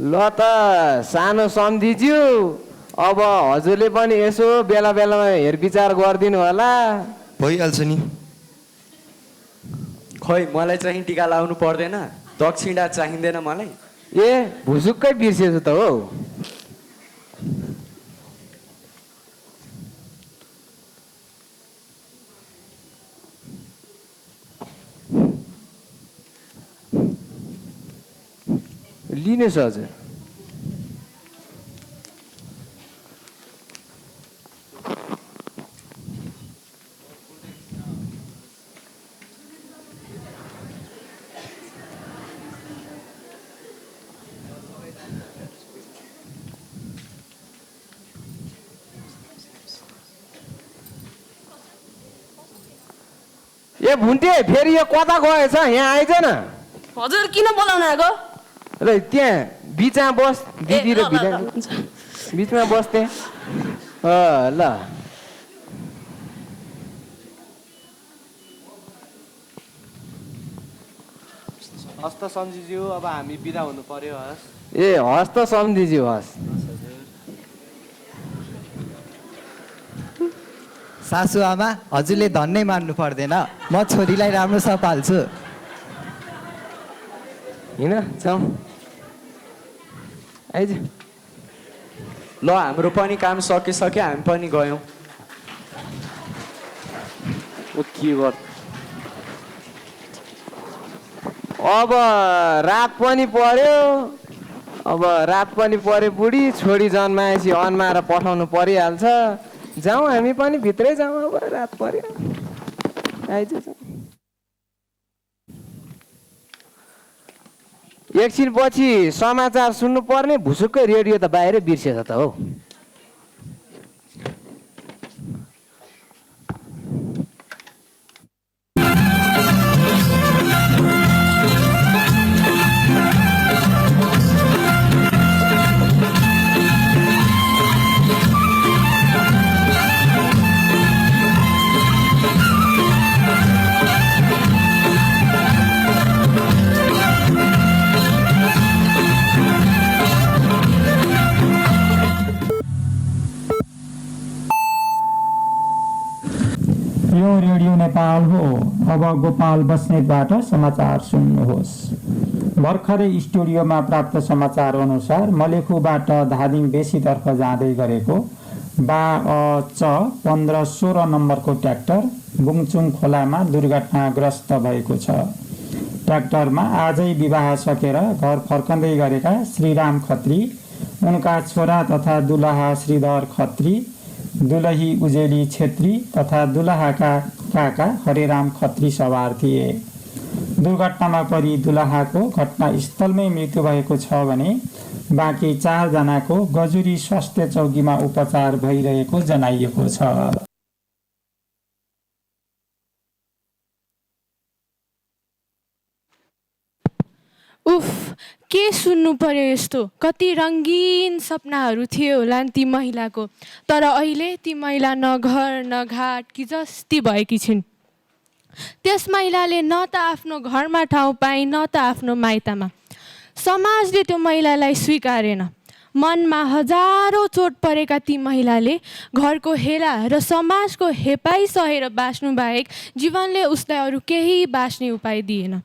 ल त सानो सम्धिज्यू अब हजुरले पनि यसो बेला बेलामा हेरविचार गरिदिनु होला भइहाल्छ नि खै मलाई चाहिँ टिका लाउनु पर्दैन दक्षिणा चाहिँदैन मलाई ए भुसुक्कै बिर्सेछु त हो लिनुहोस् हजुर ए भुन्टे फेरि यो कता गएछ यहाँ आइज न हजुर किन बोलाउन आएको र त्यहाँ बिचमा बस दिदी र भिडा बिचमा बस्थे ल हस्त सम्झिज्यू अब हामी बिदा हुनु पर्यो हस् ए हस् त सम्झिज्यू हस् सासु आमा हजुरले धन्नै मान्नु पर्दैन म छोरीलाई राम्रोसँग पाल्छु हिँड जाउँ आइज ल हाम्रो पनि काम सकिसक्यो हामी पनि गयौँ के गर अब रात पनि पर्यो अब रात पनि परे बुढी छोरी जन्माएपछि अन्माएर पठाउनु परिहाल्छ जाउँ हामी पनि भित्रै जाउँ अब रात पर्यो आइज एकछिन पछि समाचार सुन्नु पर्ने भुसुक्कै रेडियो त बाहिरै बिर्सेछ त हौ रेडियो नेपाल हो। अब गोपाल बस्नेतबाट समाचार सुन्नुहोस्। भर्खरै स्टुडियोमा प्राप्त समाचार अनुसार मलेखुबाट धादिङ बेसीतर्फ जाँदै गरेको च 15-16 नम्बरको ट्र्याक्टर बुङचुङ खोलामा दुर्घटनाग्रस्त भएको छ। ट्र्याक्टरमा आजै विवाह सकेर घर फर्कँदै गरेका श्रीराम खत्री, उनका छोरा तथा दुलहा श्रीधर खत्री, दुलही उजेली छेत्री तथा दुलहाका काका हरेराम खत्री सवार थिए। दुर्घटनामा परि दुलहाको घटनास्थलमै मृत्यु भएको छ भने बाँकी 4 जनाको गजुरी स्वास्थ्य चौकीमा उपचार भइरहेको जनाइएको छ। उफ, के सुन्नु पर्यो यस्तो। कति रङ्गीन सपनाहरू थियो होला ती महिलाको, तर अहिले ती महिला न घर न घाट कि जस्ती भएकी छिन्। त्यस महिलाले न त आफ्नो घरमा ठाउँ पाए न त आफ्नो माइतामा। समाजले त्यो महिलालाई स्वीकारेन। मनमा हजारौँ चोट परेका ती महिलाले घरको हेला र समाजको हेपाई सहेर बाँच्नु बाहेक जीवनले उसलाई अरू केही बाँच्ने उपाय दिएन।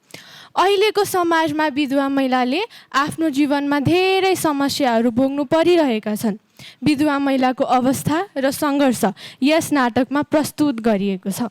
अहिलेको समाजमा विधवा महिलाले आफ्नो जीवनमा धेरै समस्याहरू भोग्नु परिरहेका छन्। विधवा महिलाको अवस्था र सङ्घर्ष यस नाटकमा प्रस्तुत गरिएको छ।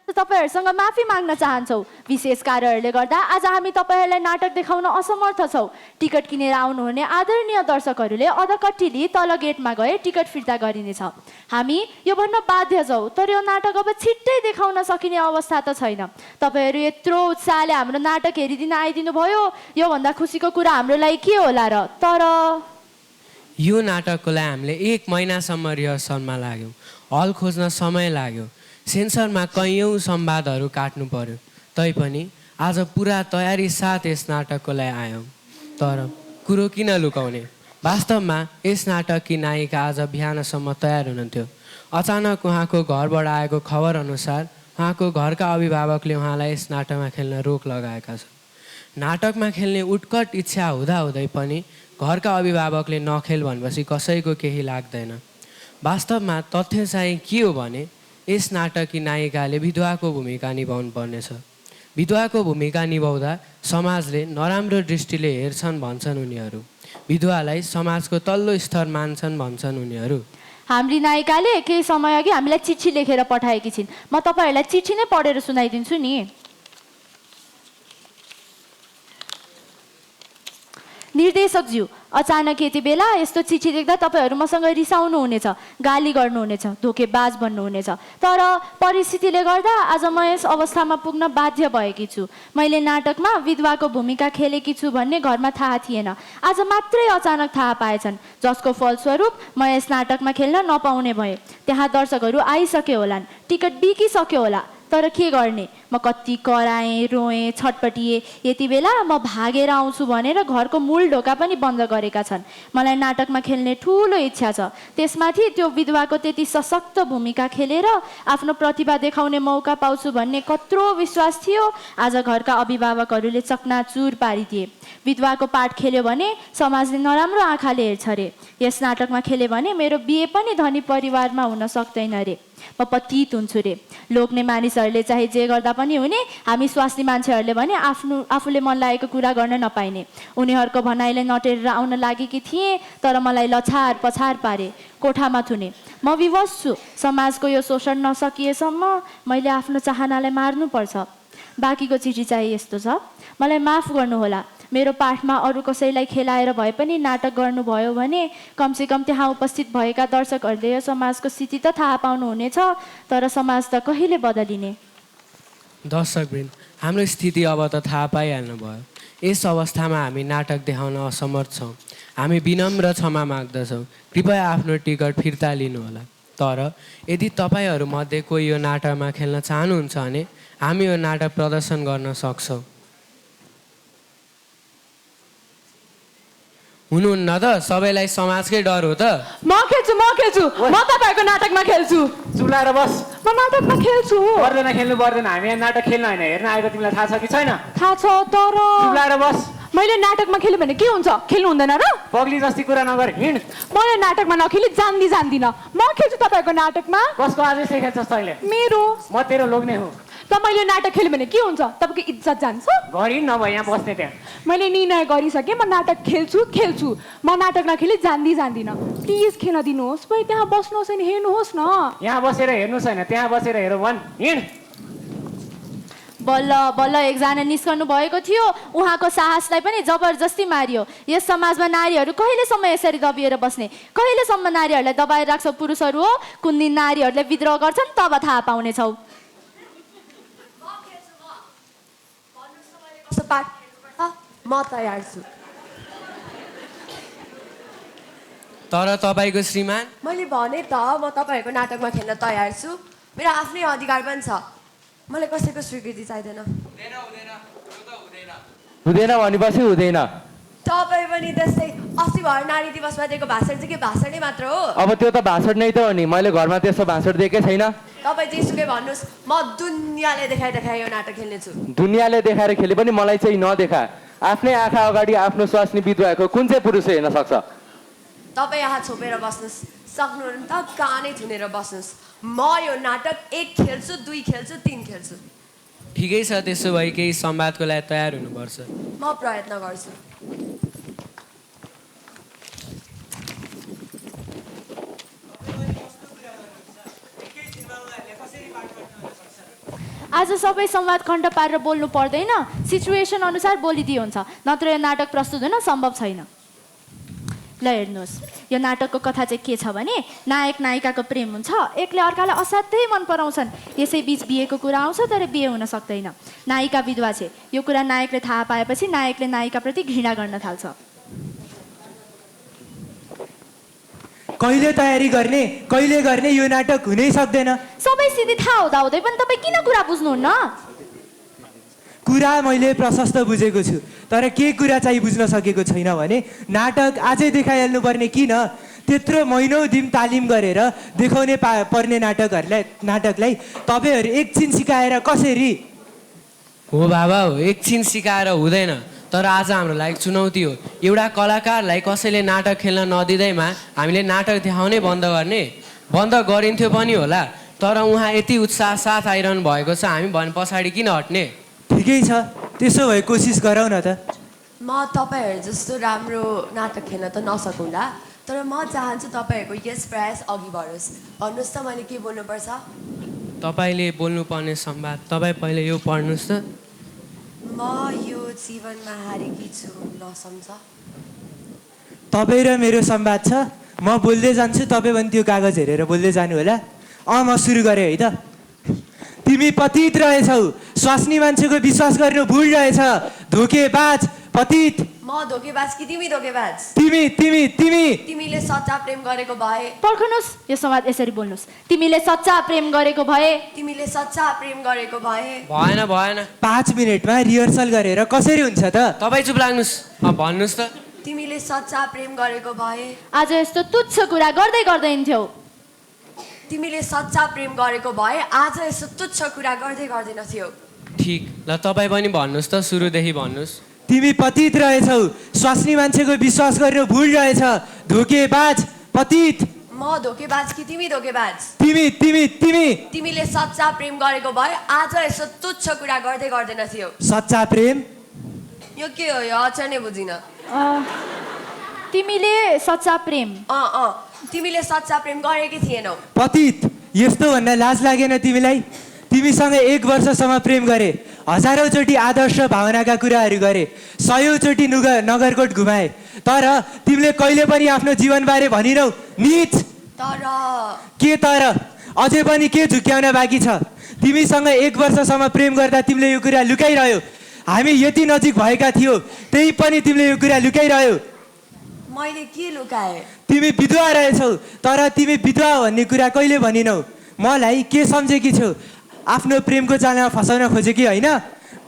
तपाईहरुसँग माफी माग्न चाहन्छौँ। विशेष कार्यहरूले गर्दा आज हामी तपाईहरुलाई नाटक देखाउन असमर्थ छौँ। टिकट किनेर आउनुहुने आदरणीय दर्शकहरूले अधकट्टीली तल गेटमा गए टिकट फिर्ता गरिनेछ। हामी यो भन्न बाध्य छौँ, तर यो नाटक अब छिट्टै देखाउन सकिने अवस्था त छैन। तपाईहरु यत्रो उत्साहले हाम्रो नाटक हेरिदिन आइदिनु भयो, योभन्दा खुसीको कुरा हाम्रो लागि के होला र। तर यो नाटकको लागि हामीले 1 महिनासम्म रिहर्सलमा लाग्यौँ। हल खोज्न समय लाग्यो। सेन्सरमा कैयौँ संवादहरू काट्नु पर्यो। तैपनि आज पुरा तयारी साथ यस नाटकको लागि आयौँ। तर कुरो किन लुकाउने? वास्तवमा यस नाटककी नायिका आज बिहानसम्म तयार हुनुहुन्थ्यो। अचानक उहाँको घरबाट आएको खबर अनुसार उहाँको घरका अभिभावकले उहाँलाई यस नाटकमा खेल्न रोक लगाएका छन्। नाटकमा खेल्ने उत्कट इच्छा हुँदाहुँदै पनि घरका अभिभावकले नखेल भनेपछि कसैको केही लाग्दैन। वास्तवमा तथ्य चाहिँ के हो भने यस नाटककी नायिकाले विधवाको भूमिका निभाउनु पर्नेछ। विधवाको भूमिका निभाउँदा समाजले नराम्रो दृष्टिले हेर्छन् भन्छन् उनीहरू। विधवालाई समाजको तल्लो स्तर मान्छन् भन्छन् उनीहरू। हाम्री नायिकाले केही समय अघि हामीलाई चिठी लेखेर पठाएकी छिन्। म तपाईहरुलाई चिठी नै पढेर सुनाइदिन्छु नि। निर्देशकज्यू, अचानक यति बेला यस्तो चिठी देख्दा तपाईहरु मसँग रिसाउनु हुनेछ, गाली गर्नुहुनेछ, धोकेबाज भन्नुहुनेछ। तर परिस्थितिले गर्दा आज म यस अवस्थामा पुग्न बाध्य भएकी छु। मैले नाटकमा विधवाको भूमिका खेलेकी छु भन्ने घरमा थाहा थिएन। आज मात्रै अचानक थाहा पाएछन्, जसको फलस्वरूप म यस नाटकमा खेल्न नपाउने भए। त्यहाँ दर्शकहरू आइसके होलान्, टिकट बिकिसक्यो होला। तर के गर्ने? म कति कराएँ, रोएँ, छटपटिएँ। यति बेला म भागेर आउँछु भनेर घरको मूल ढोका पनि बन्द गरेका छन्। मलाई नाटकमा खेल्ने ठुलो इच्छा छ। त्यसमाथि त्यो विधवाको त्यति सशक्त भूमिका खेलेर आफ्नो प्रतिभा देखाउने मौका पाउँछु भन्ने कत्रो विश्वास थियो। आज घरका अभिभावकहरूले चकनाचुर पारिदिए। विधवाको पाठ खेल्यो भने समाजले नराम्रो आँखाले हेर्छ रे। यस नाटकमा खेल्यो भने मेरो बिहे पनि धनी परिवारमा हुन सक्दैन रे। म पतित हुन्छु रे। लोग्ने मानिसहरूले चाहे जे गर्दा पनि हुने, हामी स्वास्नी मान्छेहरूले भने आफूले मन लागेको कुरा गर्न नपाइने। उनीहरूको भनाइले नटेरेर आउन लागेकी थिएँ, तर मलाई लछार पछार पारे, कोठामा थुने। म विवश छु। समाजको यो शोषण नसकिएसम्म मैले आफ्नो चाहनालाई मार्नुपर्छ। बाँकीको चिठी चाहिँ यस्तो छ, मलाई माफ गर्नुहोला। मेरो पाठमा अरू कसैलाई खेलाएर भए पनि नाटक गर्नुभयो भने कमसेकम त्यहाँ उपस्थित भएका दर्शकहरूले यो समाजको स्थिति त थाहा पाउनुहुनेछ, तर समाज त कहिले बदलिने? दर्शकवृन्द, हाम्रो स्थिति अब त थाहा पाइहाल्नु भयो। यस अवस्थामा हामी नाटक देखाउन असमर्थ छौँ। हामी विनम्र क्षमा माग्दछौँ। कृपया आफ्नो टिकट फिर्ता लिनुहोला। तर यदि तपाईँहरूमध्ये कोही यो नाटकमा खेल्न चाहनुहुन्छ भने हामी यो नाटक प्रदर्शन गर्न सक्छौँ। हुनुहुन्न त? सबैलाई समाजकै डर हो त? म खेल्छु म तपाईहरुको नाटकमा खेल्छु। चुलाएर बस। म नाटकमा खेल्छु। पर्दैन, खेल्नु पर्दैन। हामी यहाँ नाटक खेल्न होइन, हेर्न आएको। तिमीलाई थाहा छ कि छैन? थाहा छ, तर चुलाएर बस। मैले नाटकमा खेल्यो भने के हुन्छ खेल्नु हुँदैन र पग्ली जस्ती कुरा नगर हिँड मैले नाटकमा नखेली जान्दिनँ म खेल्छु तपाईँको नाटकमा कसको आदेश खेल्छस् तैँले मेरो म तेरो लोग्ने हो त मैले नाटक खेल्यो भने के हुन्छ तपाईँको इज्जत जान्छ गरिन् नभए यहाँ बस्ने त्यहाँ मैले निर्णय गरिसकेँ म नाटक खेल्छु म नाटक नखेली जान्दिनँ प्लिज खेल्न दिनुहोस् पहिले त्यहाँ बस्नुहोस् अनि हेर्नुहोस् न यहाँ बसेर हेर्नु छैन त्यहाँ बसेर हेरौँ भन् हिँड बल्ल बल्ल एकजना निस्कनु भएको थियो उहाँको साहसलाई पनि जबरजस्ती मारियो यस समाजमा नारीहरू कहिलेसम्म यसरी दबिएर बस्ने कहिलेसम्म नारीहरूलाई दबाएर राख्छ पुरुषहरू हो कुन दिन नारीहरूले विद्रोह गर्छन् तब थाहा पाउनेछौ म तयार छु तर तपाईँको श्रीमान मैले भने त म तपाईँहरूको नाटकमा खेल्न तयार छु मेरो आफ्नै अधिकार पनि छ मलाई कसैको स्वीकृति चाहिँदैन हुँदैन भनेपछि हुँदैन तपाईँ पनि त्यस्तै अस्ति भएर नारी दिवसमा दिएको भाषण चाहिँ के भाषणै मात्र हो अब त्यो त भाषण नै त हो नि मैले घरमा त्यस्तो भाषण दिएकै छैन तपाईँ जेसुकै भन्नुहोस् म दुनियाँले देखाइ यो नाटक खेल्नेछु दुनियाँले देखाएर खेले पनि मलाई चाहिँ नदेखा आफ्नै आँखा अगाडि आफ्नो स्वास्नी बित्नुभएको कुन चाहिँ पुरुष हेर्न सक्छ तपाईँ यहाँ छोपेर बस्नुहोस् सक्नुहुन्न त कानै थुनेर बस्नुहोस् म यो नाटक 1 खेल्छु 2 खेल्छु 3 खेल्छु ठिकै छ त्यसो भए केही संवादको लागि तयार हुनुपर्छ म प्रयत्न गर्छु आज सबै संवाद खण्ड पारेर बोल्नु पर्दैन सिचुएसन अनुसार बोलिदिए हुन्छ नत्र यो नाटक प्रस्तुत हुन सम्भव छैन ल हेर्नुहोस् यो नाटकको कथा चाहिँ के छ भने नायक नायिकाको प्रेम हुन्छ एकले अर्कालाई असाध्यै मन पराउँछन् यसै बीच बिहेको कुरा आउँछ तर बिहे हुन सक्दैन नायिका विधवा छे यो कुरा नायकले थाहा पाएपछि नायकले नायिकाप्रति घृणा गर्न थाल्छ कहिले तयारी गर्ने कहिले गर्ने यो नाटक हुनै सक्दैन सबै सिधै थाहा हुँदै पनि तपाईँ किन कुरा बुझ्नुहुन्न कुरा मैले प्रशस्त बुझेको छु तर के कुरा चाहिँ बुझ्न सकेको छैन भने नाटक आजै देखाइहाल्नु पर्ने किन त्यत्रो महिनौँ दिन तालिम गरेर देखाउने पर्ने नाटकलाई तपाईँहरू एकछिन सिकाएर कसरी हो बाबा हो एकछिन सिकाएर हुँदैन तर आज हाम्रो लागि चुनौती हो एउटा कलाकारलाई कसैले नाटक खेल्न नदिँदैमा हामीले नाटक देखाउनै बन्द गरिन्थ्यो पनि होला तर उहाँ यति उत्साह साथ आइरहनु भएको छ हामी भने पछाडि किन हट्ने ठिकै छ त्यसो भए कोसिस गरौँ न त म तपाईँहरू जस्तो राम्रो नाटक खेल्न त नसकुँला तर म चाहन्छु तपाईँहरूको यस प्रयास अघि बढोस् भन्नुहोस् त मैले के बोल्नुपर्छ तपाईँले बोल्नुपर्ने संवाद तपाईँ पहिले यो पढ्नुहोस् त म यो जीवनमा हारेकी छु नसम्झ तपाईँ र मेरो संवाद छ म बोल्दै जान्छु तपाईँ पनि त्यो कागज हेरेर बोल्दै जानु होला म सुरु गरेँ है त तिमी पतित रहेछौ स्वास्नी मान्छेको विश्वास गर्नु भुल रहेछ धोकेबाज पतित म धोकेबाज कि तिमी धोकेबाज तिमीले सच्चा प्रेम गरेको भए पर्खनुहोस् यो संवाद यसरी बोल्नुहोस् तिमीले सच्चा प्रेम गरेको भए भएन 5 मिनेटमा रिहर्सल गरेर कसरी हुन्छ त तपाईँ चुप लाग्नुहोस् भन्नुहोस् त तिमीले सच्चा प्रेम गरेको भए आज यस्तो तुच्छ कुरा गर्दै गर्दैनथ्यौ तिमीले सच्चा प्रेम गरेको भए आज यस्तो तुच्छ कुरा गर्दैनथ्यौ ठिक ल तपाईँ पनि भन्नुहोस् त सुरुदेखि भन्नुहोस् तिमी पतित रहेछौ स्वास्नी मान्छेको विश्वास गर्नु भुल रहेछ धोकेबाज पतित म धोकेबाज कि तिमी धोकेबाज तिमीले सच्चा प्रेम गरेको भए आज यस्तो तुच्छ कुरा गर्दैनथ्यौ सच्चा प्रेम यो के हो यो अचर नै बुझिन तिमीले सच्चा प्रेम तिमीले सच्चा प्रेम गरेकै थिएनौ पतित यस्तो भन्न लाज लागेन तिमीलाई तिमीसँग 1 वर्षसम्म प्रेम गरे हजारौं चोटि आदर्श भावनाका कुराहरू गरे 100औं चोटि नगरकोट घुमाए तर तिमीले कहिले पनि आफ्नो जीवनबारे भनिनौ नीच तर अझै पनि के झुक्याउन बाँकी छ तिमीसँग 1 वर्षसम्म प्रेम गर्दा तिमीले यो कुरा लुकाइरह्यौ हामी यति नजिक भएका थियौ त्यही पनि तिमीले यो कुरा लुकाइरह्यौ मैले के लुकाए तिमी विधवा रहेछौ तर तिमी विधवा भन्ने कुरा कहिले भनिनौ मलाई के सम्झेकी छौ आफ्नो प्रेमको जालमा फसाउन खोजेकी होइन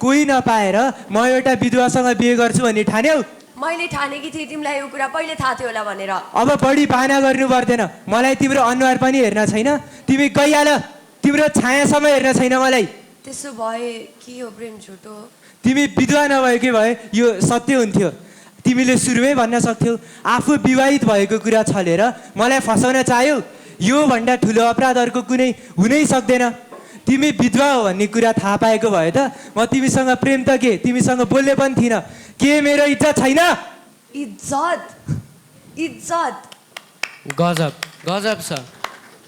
कोही नपाएर म एउटा विधवासँग बिहे गर्छु भन्ने ठान्यौ मैले ठानेकी थिएँ तिमीलाई यो कुरा पहिले थाहा थियो होला भनेर अब बढी बाहना गर्नु पर्दैन मलाई तिम्रो अनुहार पनि हेर्न छैन तिमी गइहाल तिम्रो छायासम्म हेर्न छैन मलाई त्यसो भए के हो प्रेम झुटो तिमी विधवा नभएकै भए यो सत्य हुन्थ्यो तिमीले सुरुमै भन्न सक्थ्यौ आफू विवाहित भएको कुरा छलेर मलाई फसाउन चाह्यौ यो भन्दा ठुलो अपराध अर्को कुनै हुनै सक्दैन तिमी विधवा हो भन्ने कुरा थाहा पाएको भए त म तिमीसँग प्रेम त के तिमीसँग बोल्ने पनि थिइनँ के मेरो इज्जत छैन इज्जत इज्जत गजब गजब छ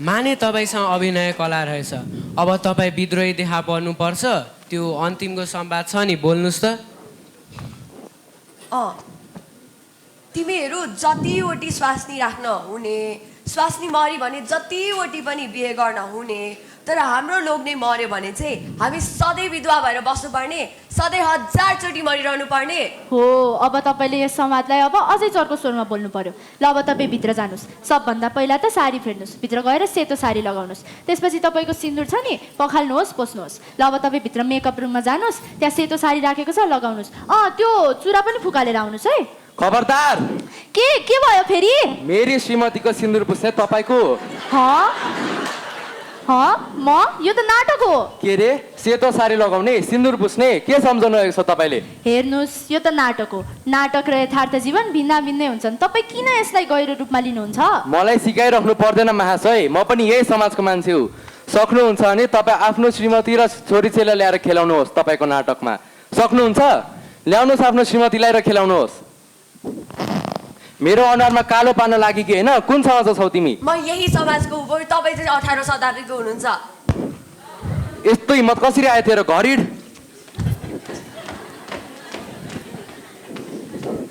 माने तपाईँसँग अभिनय कला रहेछ अब तपाईँ विद्रोही देखा पर्नुपर्छ त्यो अन्तिमको संवाद छ नि बोल्नुहोस् त तिमीहरू जतिवटी स्वास्नी राख्न हुने स्वास्नी मरी भने जतिवटी पनि बिहे गर्न हुने तर हाम्रो लोग्ने मर्यो भने चाहिँ हामी सधैँ विधवा भएर बस्नुपर्ने सधैँ 1000 चोटि मरिरहनु पर्ने हो अब तपाईँले यस संवादलाई अब अझै चर्को स्वरमा बोल्नु पर्यो ल अब तपाईँ भित्र जानुहोस् सबभन्दा पहिला त साडी फेर्नुहोस् भित्र गएर सेतो साडी लगाउनुहोस् त्यसपछि तपाईँको सिन्दुर छ नि पखाल्नुहोस् पोस्नुहोस् ल अब तपाईँ भित्र मेकअप रुममा जानुहोस् त्यहाँ सेतो साडी राखेको छ लगाउनुहोस् त्यो चुरा पनि फुकालेर आउनुहोस् है खबरदार के भयो फेरि मेरी श्रीमतीको सिन्दुर पुस्ने तपाईँको म यो त नाटक हो के रे सेतो साडी लगाउने सिन्दुर पुस्ने के सम्झाउनु भएको छ तपाईँले हेर्नुहोस् यो त नाटक हो नाटक र यथार्थ जीवन भिन्न भिन्नै हुन्छन् तपाईँ किन यसलाई गहिरो रूपमा लिनुहुन्छ मलाई सिकाइराख्नु पर्दैन महाशय म पनि यही समाजको मान्छे हो सक्नुहुन्छ भने तपाईँ आफ्नो श्रीमती र छोरी चेला ल्याएर खेलाउनुहोस् तपाईँको नाटकमा सक्नुहुन्छ ल्याउनुहोस् आफ्नो श्रीमतीलाई र खेलाउनुहोस् मेरो अनुहारमा कालो पार्न लागि कि होइन कुन समाज छौ तिमी म यही समाजको हो तपाईँ चाहिँ 18 शताब्दीको हुनुहुन्छ यस्तो हिम्मत कसरी आयो तेरो घरिड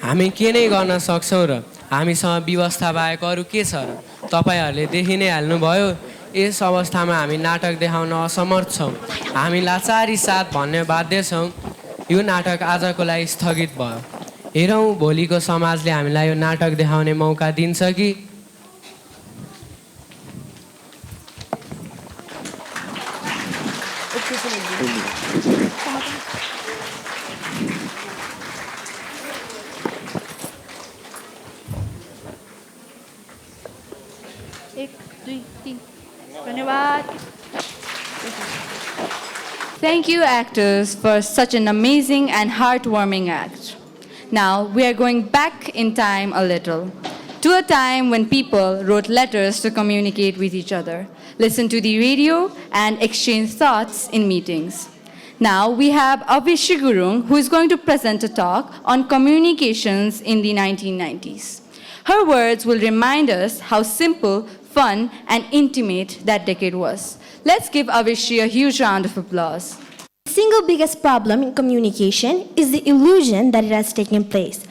हामी के नै गर्न सक्छौँ र हामीसँग व्यवस्था बाहेक अरू के छ र तपाईँहरूले देखि नै हाल्नुभयो यस अवस्थामा हामी नाटक देखाउन असमर्थ छौँ हामी लाचारी साथ भन्ने बाध्य छौँ यो नाटक आजको लागि स्थगित भयो हेरौँ भोलिको समाजले हामीलाई यो नाटक देखाउने मौका दिन्छ कि Thank you, actors, for such an amazing and heartwarming act. Now, we are going back in time a little, to a time when people wrote letters to communicate with each other, listen to the radio, and exchange thoughts in meetings. Now, we have Avishi Gurung, who is going to present a talk on communications in the 1990s. Her words will remind us how simple, fun, and intimate that decade was. Let's give Avishi a huge round of applause. The single biggest problem in communication is the illusion that it has taken place.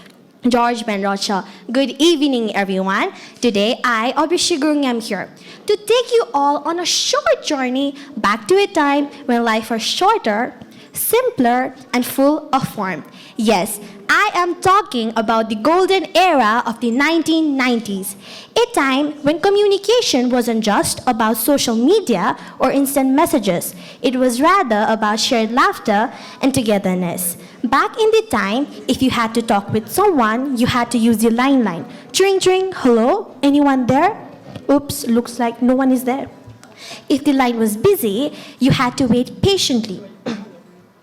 George Benrocha, good evening everyone. Today I, Avishi Gurung, am here to take you all on a short journey back to a time when life was shorter, simpler, and full of warmth. Yes, I am talking about the golden era of the 1990s, a time when communication wasn't just about social media or instant messages. It was rather about shared laughter and togetherness. Back in the time, if you had to talk with someone, you had to use the line. Tring, tring, hello, anyone there? Oops, looks like no one is there. If the line was busy, you had to wait patiently.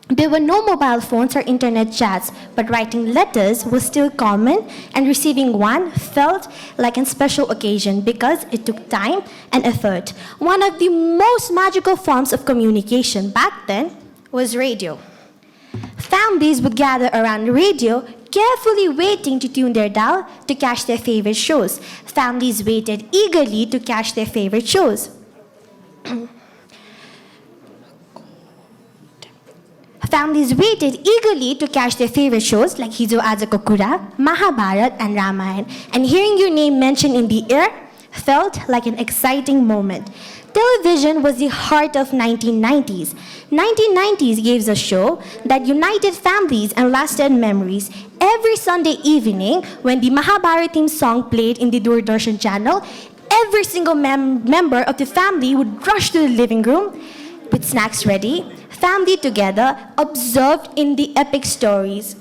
There were no mobile phones or internet chats, but writing letters was still common, and receiving one felt like a special occasion because it took time and effort. One of the most magical forms of communication back then was radio. Families would gather around the radio, carefully waiting to tune their dial to catch their favorite shows. Families waited eagerly to catch their favorite shows. Families waited eagerly to catch their favorite shows like Hijo Ajako Kura, Mahabharat, and Ramayana. And hearing your name mentioned in the air felt like an exciting moment. Television was the heart of 1990s. 1990s gave us a show that united families and lasted memories. Every Sunday evening, when the Mahabharat theme song played in the Doordarshan channel, every single member of the family would rush to the living room with snacks ready, family together, observed in the epic stories.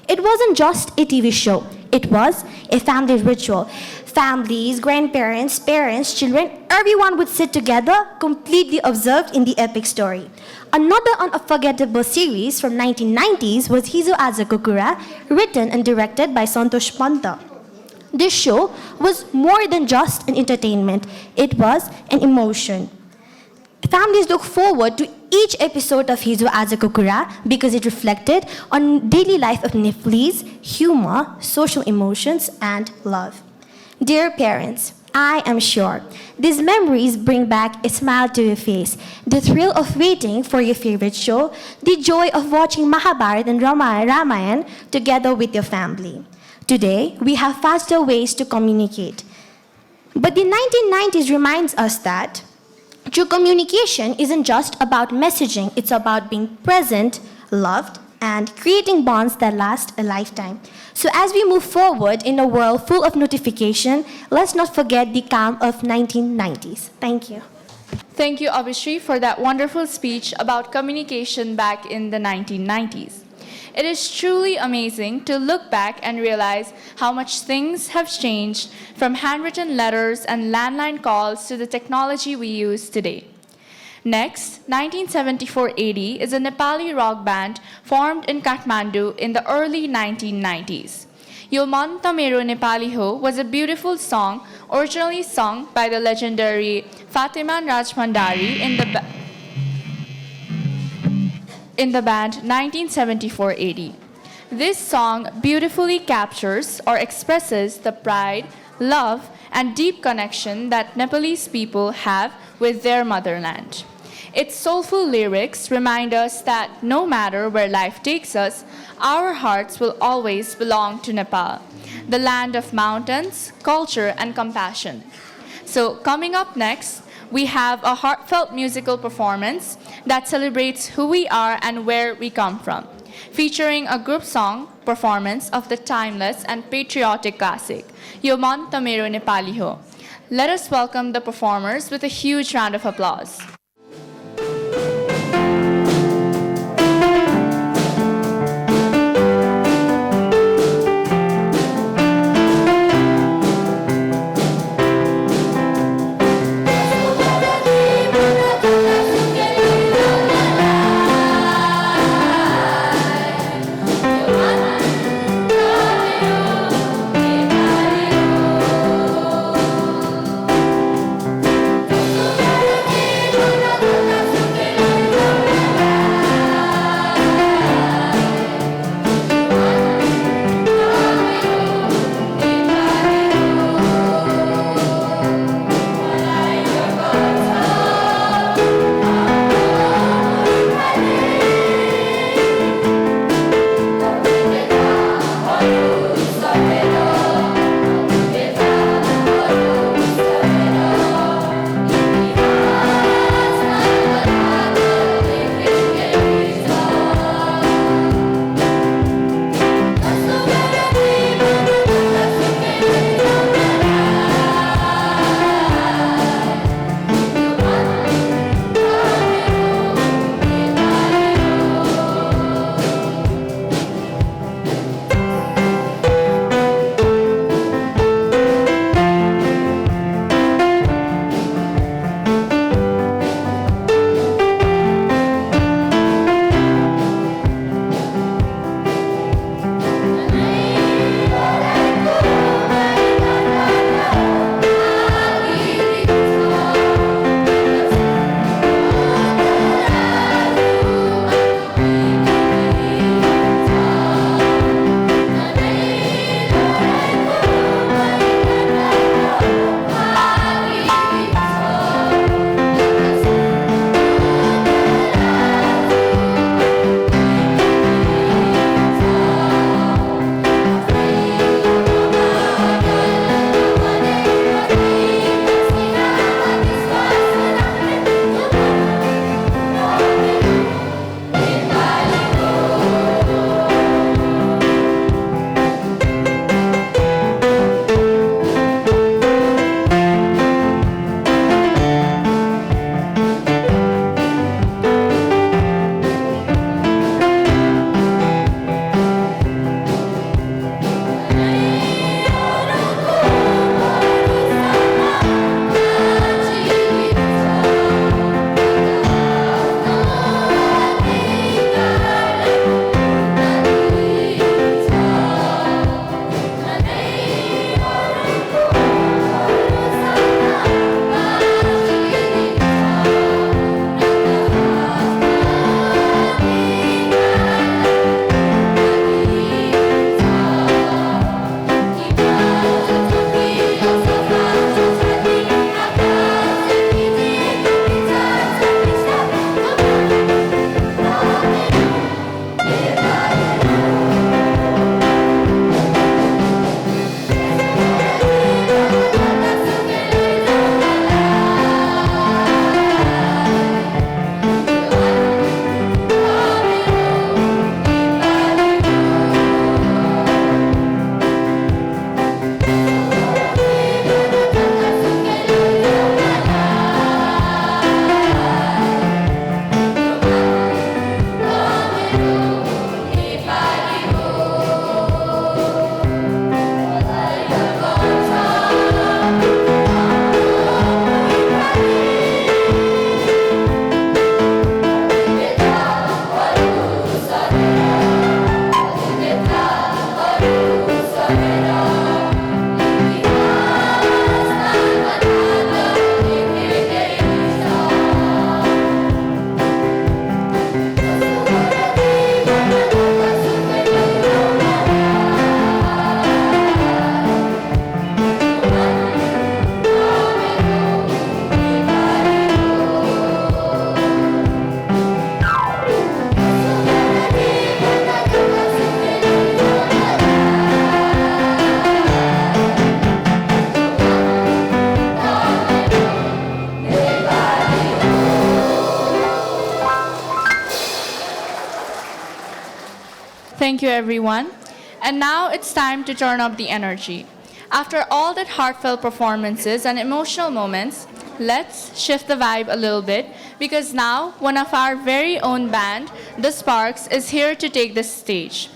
It wasn't just a TV show, it was a family ritual. Families, grandparents, parents, children, everyone would sit together, completely observed in the epic story. Another unforgettable series from 1990s was Hizo Aja Kokura, written and directed by Santosh Panta. This show was more than just an entertainment, it was an emotion. Families look forward to each episode of Hizo Aja Kokura because it reflected on daily life of Nepalese, humor, social emotions, and love. Dear parents, I am sure these memories bring back a smile to your face, the thrill of waiting for your favorite show, the joy of watching Mahabharata and Ramayan together with your family. Today, we have faster ways to communicate. But the 1990s reminds us that true communication isn't just about messaging, it's about being present, loved, and creating bonds that last a lifetime. So as we move forward in a world full of notification, let's not forget the calm of 1990s. Thank you. Thank you, Abhishri, for that wonderful speech about communication back in the 1990s. It is truly amazing to look back and realize how much things have changed from handwritten letters and landline calls to the technology we use today. Next, 1974-80 is a Nepali rock band formed in Kathmandu in the early 1990s. Yo Man Ta Mero Nepali Ho was a beautiful song originally sung by the legendary Fatiman Rajbhandari in the band 1974-80. This song beautifully captures or expresses the pride, love, and deep connection that Nepalese people have with their motherland. Its soulful lyrics remind us that no matter where life takes us, our hearts will always belong to Nepal, the land of mountains, culture, and compassion. So coming up next, we have a heartfelt musical performance that celebrates who we are and where we come from, featuring a group song performance of the timeless and patriotic classic, Yo Man Ta Mero Nepali Ho. Let us welcome the performers with a huge round of applause. Yo Thank you, everyone. And now it's time to turn up the energy. After all that heartfelt performances and emotional moments, let's shift the vibe a little bit because now one of our very own band, The Sparks, is here to take the stage.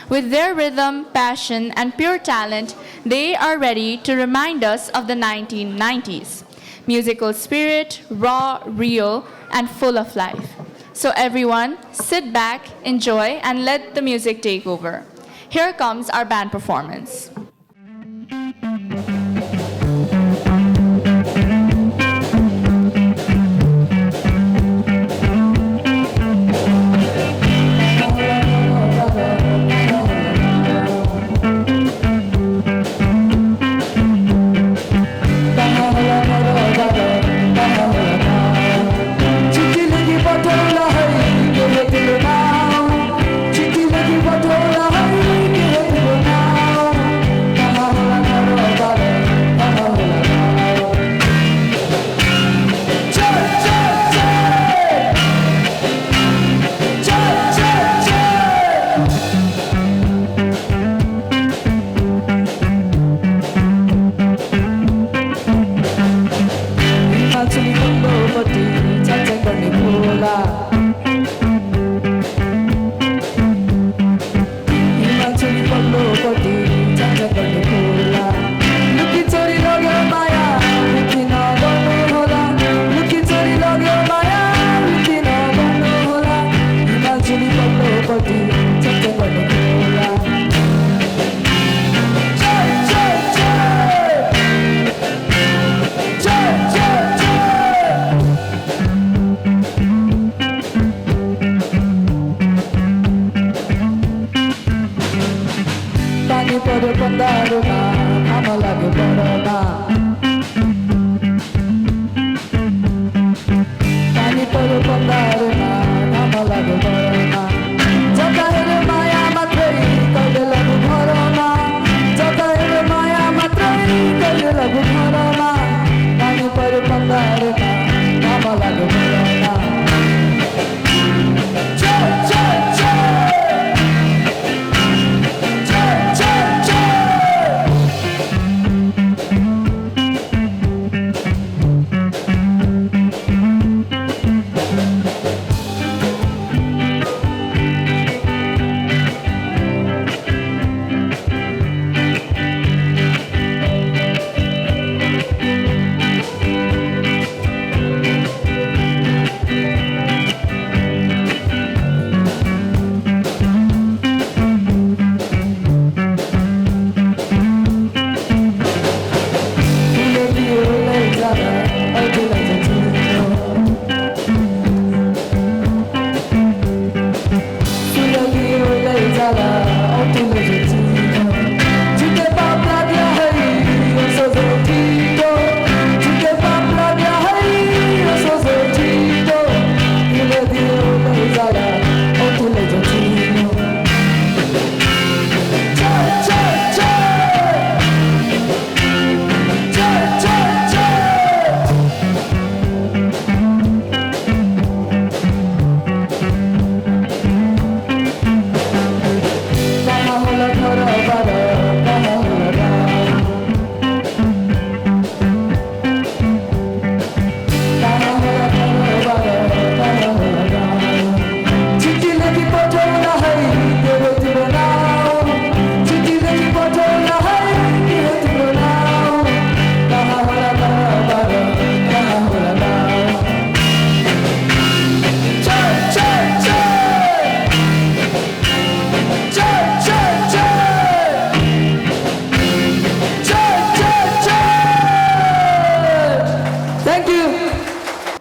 With their rhythm, passion, and pure talent, they are ready to remind us of the 1990s. Musical spirit, raw, real, and full of life. So everyone, sit back, enjoy, and let the music take over. Here comes our band performance.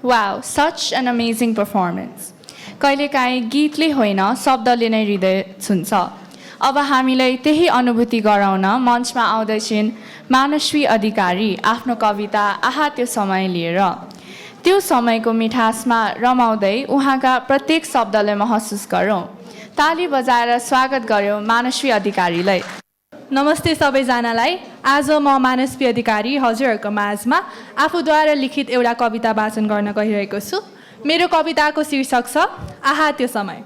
Wow, such an amazing performance. कहिलेकाहीँ गीतले होइन शब्दले नै हृदय छुन्छ. अब हामीलाई त्यही अनुभूति गराउन मञ्चमा आउँदैछिन् मानश्वी अधिकारी आफ्नो कविता आहा त्यो समय लिएर. त्यो समयको मिठासमा रमाउँदै उहाँका प्रत्येक शब्दलाई महसुस गरौँ. ताली बजाएर स्वागत गर्यौँ मानश्वी अधिकारीलाई. नमस्ते सबैजनालाई. आज म मानश्वी अधिकारी हजुरहरूको माझमा आफूद्वारा लिखित एउटा कविता वाचन गर्न गइरहेको छु. मेरो कविताको शीर्षक छ आहा त्यो समय.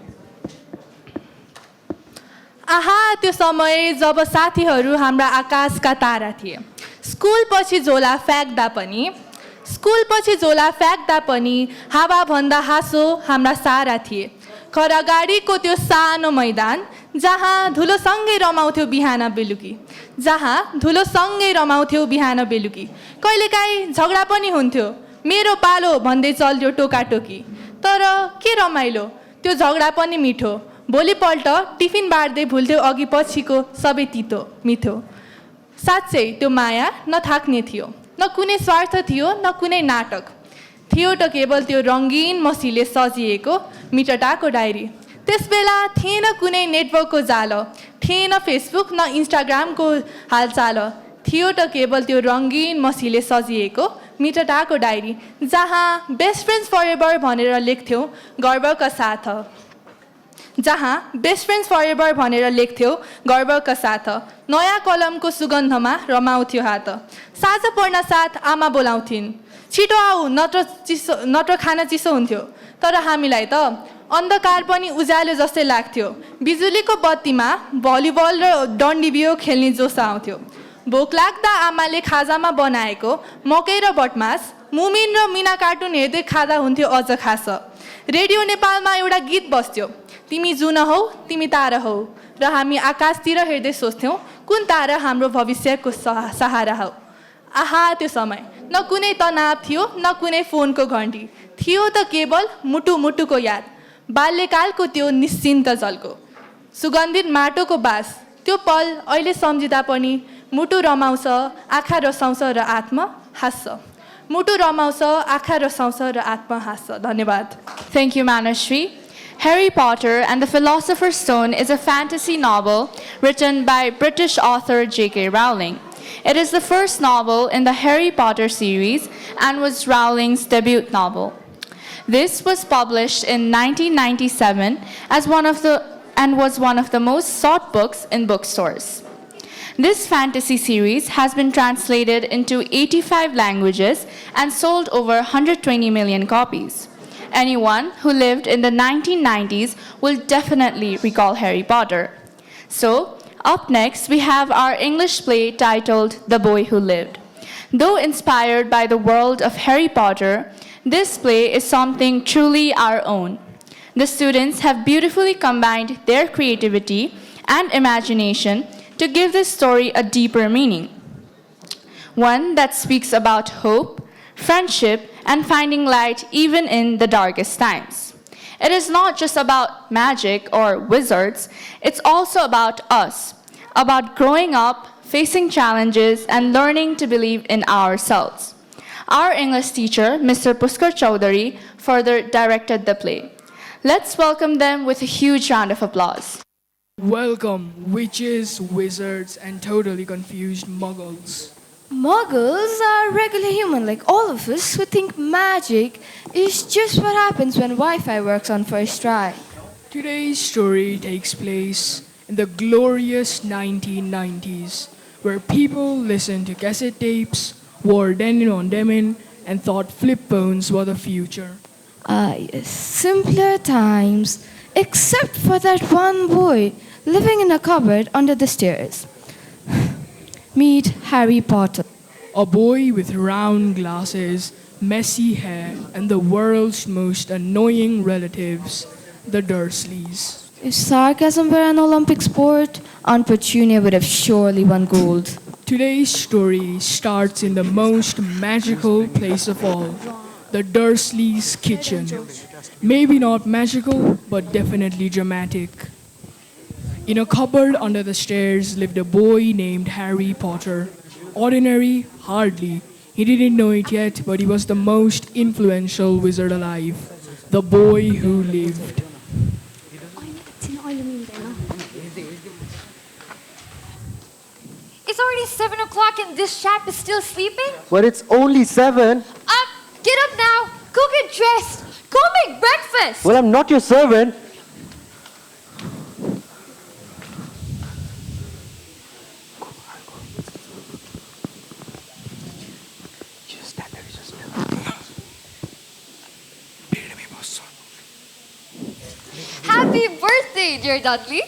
आहा त्यो समय जब साथीहरू हाम्रा आकाशका तारा थिए। स्कुल पछि झोला फ्याँक्दा पनि हावाभन्दा हाँसो हाम्रा सारा थिए। घर अगाडिको त्यो सानो मैदान जहाँ धुलोसँगै रमाउँथ्यो बिहान बेलुकी। कहिलेकाहीँ झगडा पनि हुन्थ्यो, मेरो पालो भन्दै चल्थ्यो टोकाटोकी। तर के रमाइलो, त्यो झगडा पनि मिठो। भोलिपल्ट टिफिन बाँड्दै भुल्थ्यो अघि पछिको सबै तितो मिठो। साँच्चै त्यो माया नथाक्ने थियो, न कुनै स्वार्थ थियो न कुनै नाटक थियो, त केवल त्यो रङ्गीन मसीले सजिएको मिटटाको डायरी। त्यसबेला थिएन कुनै नेटवर्कको जाल, थिएन फेसबुक न इन्स्टाग्रामको हालचाल, थियो त केवल त्यो रङ्गीन मसीले सजिएको मिटटाको डायरी, जहाँ बेस्ट फ्रेन्ड्स फर एभर भनेर लेख्थ्यौँ गर्वका साथ। नयाँ कलमको सुगन्धमा रमाउँथ्यो हात। साँझ पर्न साथ आमा बोलाउँथिन्, छिटो आऊ नत्र खाना चिसो हुन्थ्यो। तर हामीलाई त अन्धकार पनि उज्यालो जस्तै लाग्थ्यो। बिजुलीको बत्तीमा भलिबल र डन्डी बियो खेल्ने जोस आउँथ्यो। भोक लाग्दा आमाले खाजामा बनाएको मकै र बटमास, मुमिन र मिना कार्टुन हेर्दै खाँदा हुन्थ्यो अझ खास। रेडियो नेपालमा एउटा गीत बस्थ्यो, तिमी जुन हौ तिमी तारा हौ, र हामी आकाशतिर हेर्दै सोच्थ्यौँ कुन तारा हाम्रो भविष्यको सहारा हौ। आहा त्यो समय न कुनै तनाव थियो न कुनै फोनको घन्टी थियो, त केवल मुटुको याद। बाल्यकालको त्यो निश्चिन्त जलको सुगन्धित माटोको बास, त्यो पल अहिले सम्झिँदा पनि मुटु रमाउँछ, आँखा रसाउँछ र आत्मा हाँस्छ। धन्यवाद। Thank you, Manashri. Harry Potter and the Philosopher's Stone is a fantasy novel written by British author J.K. Rowling. It is the first novel in the Harry Potter series and was Rowling's debut novel. This was published in 1997 and was one of the most sought books in bookstores. This fantasy series has been translated into 85 languages and sold over 120 million copies. Anyone who lived in the 1990s will definitely recall Harry Potter. So, up next, we have our English play titled The Boy Who Lived. Though inspired by the world of Harry Potter, this play is something truly our own. The students have beautifully combined their creativity and imagination to give this story a deeper meaning. One that speaks about hope, friendship, and finding light even in the darkest times. It is not just about magic or wizards, it's also about us, about growing up, facing challenges, and learning to believe in ourselves. Our English teacher, Mr. Puskar Chowdhury, further directed the play. Let's welcome them with a huge round of applause. Welcome, witches, wizards, and totally confused muggles. Muggles are regular human like all of us who think magic is just what happens when Wi-Fi works on first try. Today's story takes place in the glorious 1990s, where people listened to cassette tapes, wore denim on denim, and thought flip phones were the future. Ah, yes, simpler times, except for that one boy living in a cupboard under the stairs. Meet Harry Potter. A boy with round glasses, messy hair, and the world's most annoying relatives, the Dursleys. If sarcasm were an Olympic sport, Aunt Petunia would have surely won gold. Today's story starts in the most magical place of all, the Dursleys' kitchen. Maybe not magical, but definitely dramatic. In a cupboard under the stairs lived a boy named Harry Potter. Ordinary? Hardly. He didn't know it yet, but he was the most influential wizard alive. The boy who lived. It's already 7 o'clock and this chap is still sleeping? But it's only 7. Get up now! Go get dressed! Go make breakfast! Well, I'm not your servant. Happy birthday, dear Dudley!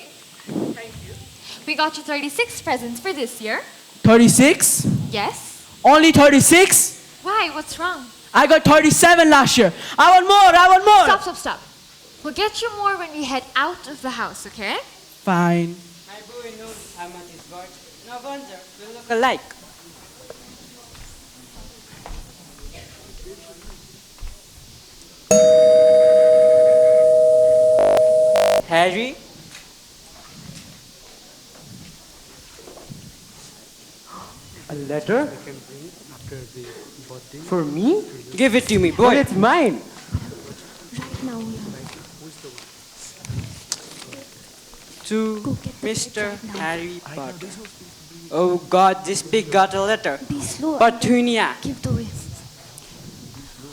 We got you 36 presents for this year. 36? Yes. Only 36? Why? What's wrong? I got 37 last year. I want more, I want more. Stop, stop, stop. We'll get you more when we head out of the house, okay? Fine. My boy knows how much is worth. No wonder we look alike. Harry? A letter? For me? Give it to me, boy. But it's mine. To Mr. Harry Potter. Oh God, this pig got a letter. Be slow. Petunia. Give the way.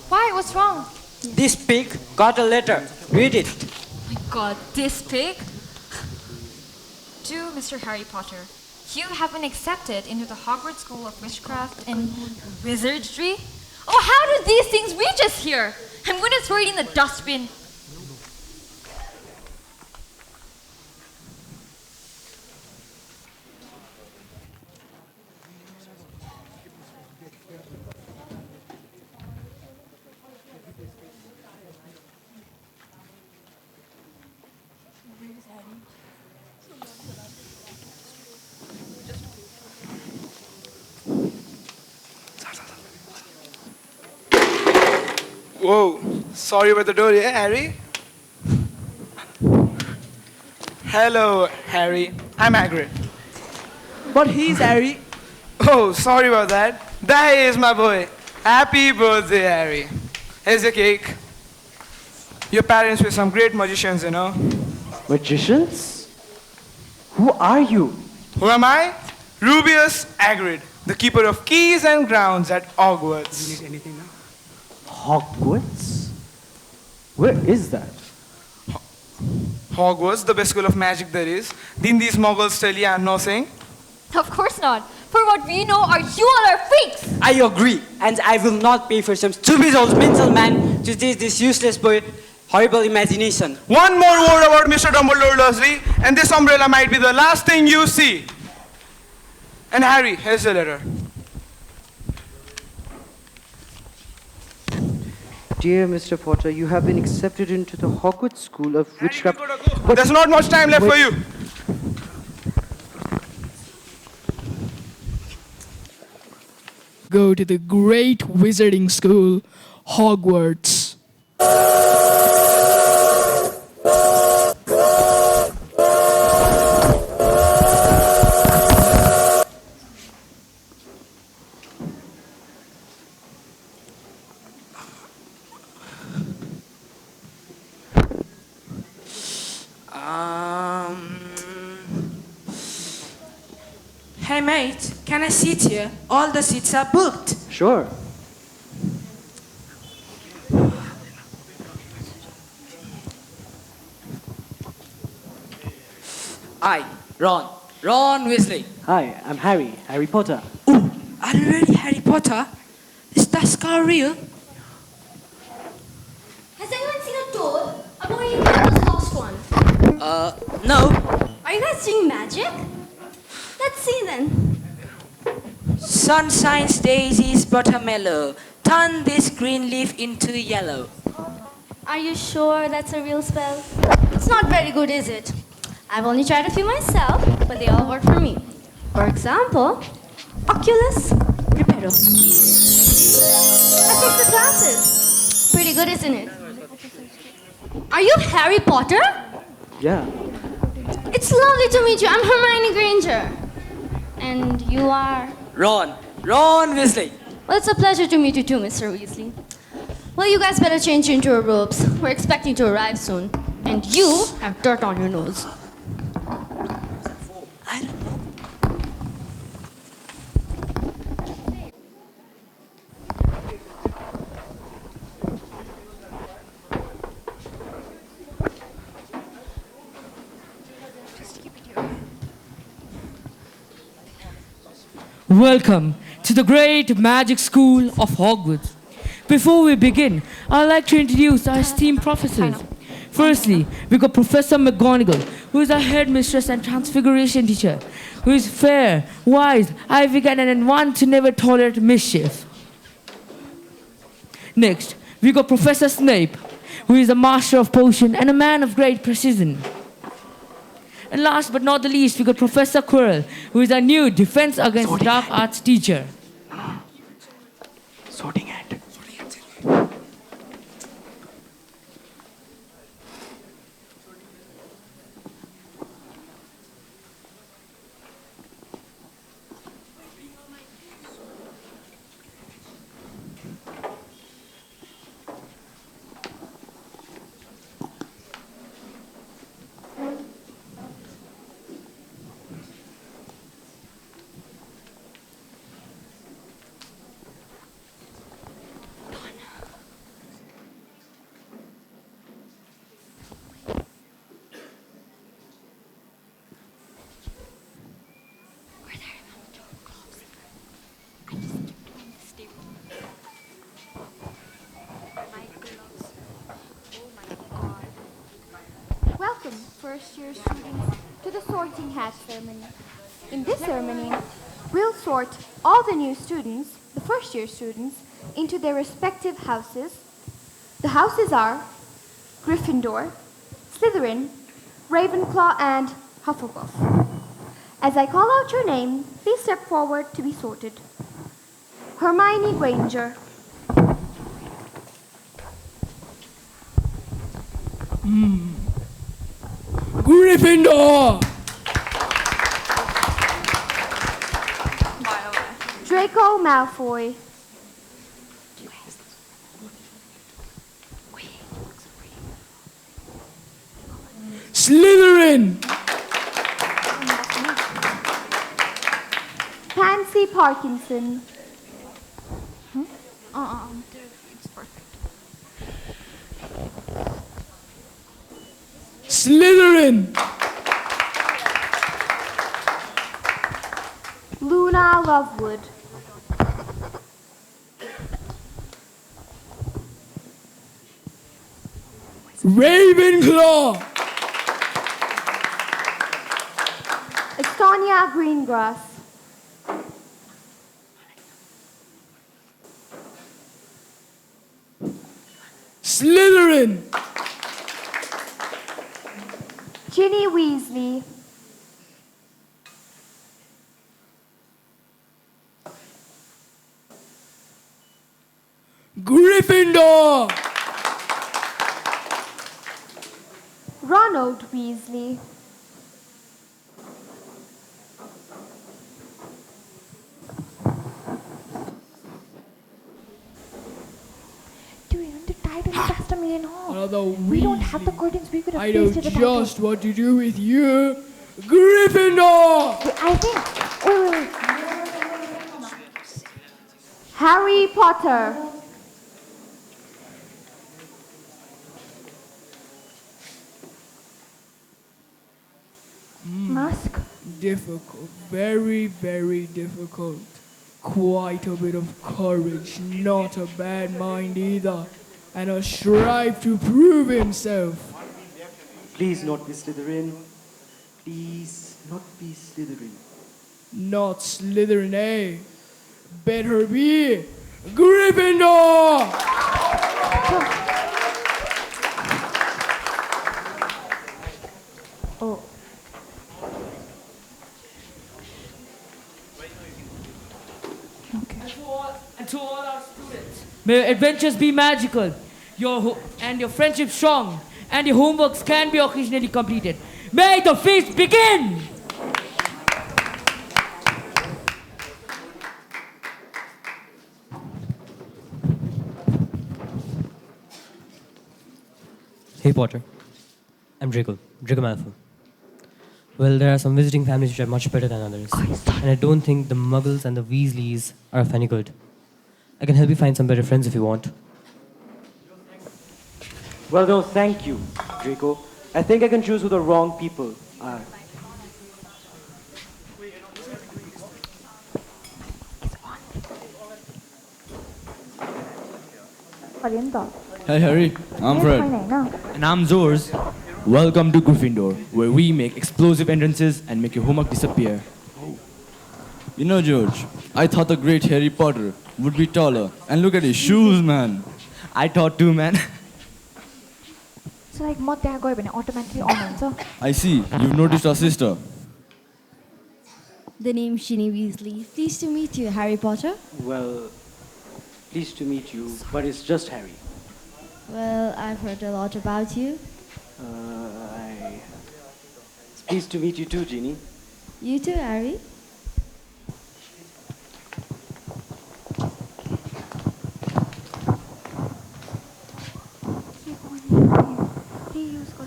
Why? What's wrong? This pig got a letter. Read it. Oh my God, this pig. To Mr. Harry Potter. You have been accepted into the Hogwarts School of Witchcraft and Wizardry. Oh, how did these things reach us here? I'm going to throw it in the dustbin. Whoa, sorry about the door, yeah, Harry? Hello, Harry. I'm Hagrid. But he's Harry. Oh, sorry about that. That is my boy. Happy birthday, Harry. Here's your cake. Your parents were some great magicians, you know. Magicians? Who are you? Who am I? Rubius Hagrid, the keeper of keys and grounds at Hogwarts. You need anything now? Hogwarts? Where is that? Hogwarts, the best school of magic there is. Didn't these Muggles tell you I'm not saying? Of course not. For what we know, you all are freaks. I agree, and I will not pay for some stupid old mental man to teach this useless boy horrible imagination. One more word about Mr. Dumbledore, Dursley, and this umbrella might be the last thing you see. And Harry, here's the letter. Dear Mr. Potter, you have been accepted into the Hogwarts School of Witchcraft. But there's not much time left for you. Go to the great wizarding school, Hogwarts. Hey mate, can I sit here? All the seats are booked. Sure. I, Ron Weasley. Hi, I'm Harry Potter. Are you really Harry Potter? Is that scar real? Has anyone seen a toad? I'm worried about this lost one. No. Are you guys doing magic? Let's see then. Sunshine's daisies buttermellow. Turn this green leaf into yellow. Are you sure that's a real spell? It's not very good, is it? I've only tried a few myself, but they all work for me. For example, Oculus Reparo. I took the classes. Pretty good, isn't it? Are you Harry Potter? Yeah. It's lovely to meet you. I'm Hermione Granger. And you are? Ron Weasley. Well, it's a pleasure to meet you too, Mr. Weasley. Well, you guys better change into your robes. We're expecting to arrive soon. And you have dirt on your nose. Welcome to the great magic school of Hogwarts. Before we begin, I'd like to introduce our esteemed professors. Firstly, we got Professor McGonagall, who is our headmistress and transfiguration teacher, who is fair, wise, ivy-guided, and one to never tolerate mischief. Next, we got Professor Snape, who is a master of potion and a man of great precision. And last but not the least, we got Professor Quirrell, who is our new defense against dark arts teacher. Sorting hat. Welcome, first-year students, to the sorting hat ceremony. In this ceremony, we'll sort all the new students, the first-year students, into their respective houses. The houses are Gryffindor, Slytherin, Ravenclaw, and Hufflepuff. As I call out your name, please step forward to be sorted. Hermione Granger. Gryffindor! Draco Malfoy. Slytherin! Pansy Parkinson. It's perfect. Slytherin! Luna Lovewood. Ravenclaw! Estonia Greengrass. Slytherin! Ginny Weasley. Gryffindor! Ronald Weasley. We don't have the curtains. We could have I know pasted it just what to do with you. Gryffindor! I think. Wait. Harry Potter. Mask. Difficult. Very, very difficult. Quite a bit of courage. Not a bad mind either. And a strive to prove himself. Please not be Slytherin. Please not be Slytherin. Not Slytherin, eh? Better be Gryffindor! Oh. And to all our students, may your adventures be magical, and your friendship strong, and your homeworks can be occasionally completed. May the feast begin! Hey Potter, I'm Draco Malfoy. Well, there are some visiting families which are much better than others, and I don't think the Muggles and the Weasleys are of any good. I can help you find some better friends if you want. Well, no, thank you, Draco. I think I can choose who the wrong people are. Hey Harry, I'm Fred. And I'm Zors. Welcome to Gryffindor, where we make explosive entrances and make your homework disappear. You know, George, I thought the great Harry Potter would be taller. And look at his shoes, man. I thought too, man. So like म त्यहाँ गयो भने automatically on हुन्छ. I see, you've noticed our sister. The name's Ginny Weasley. Pleased to meet you, Harry Potter. Well, pleased to meet you, but it's just Harry. Well, I've heard a lot about you. It's pleased to meet you too, Ginny. You too, Harry.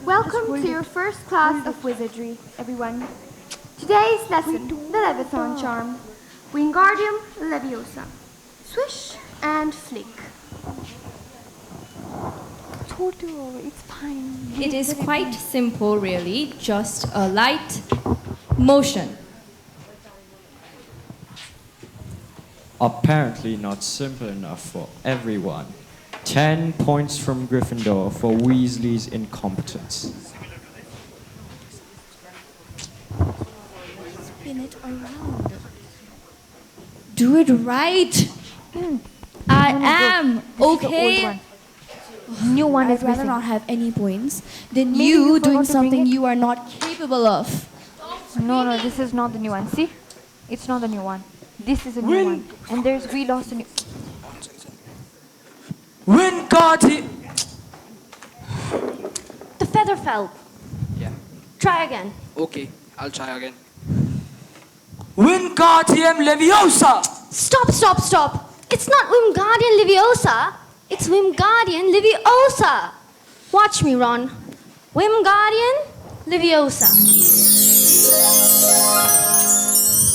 Welcome to your first class of wizardry, everyone. Today's lesson, the Leviathan charm. Wingardium Leviosa. Swish and flick. Toto, it's fine. It is quite simple, really. Just a light motion. Apparently not simple enough for everyone. 10 points from Gryffindor for Weasley's incompetence. Spin it around. Do it right. I am okay. New one I'd is rather missing. not have any points than Maybe you you doing forgot to bring something it. you are not capable of. No, this is not the new one. See? It's not the new one. This is a new one. And we lost a new... Wingardium. The feather fell. Yeah. Try again. Okay, I'll try again. Wingardium Leviosa. Stop. It's not Wingardium Leviosa. It's Wingardium Leviosa. Watch me, Ron. Wingardium Leviosa.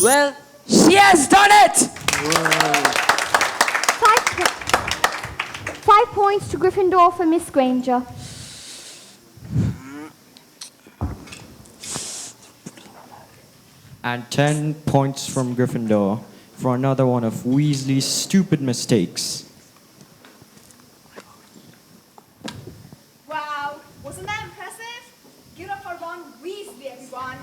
Well, she has done it. 5 points to Gryffindor for Miss Granger. And 10 points from Gryffindor for another one of Weasley's stupid mistakes. Wow, wasn't that impressive? Give it up for Ron Weasley, everyone.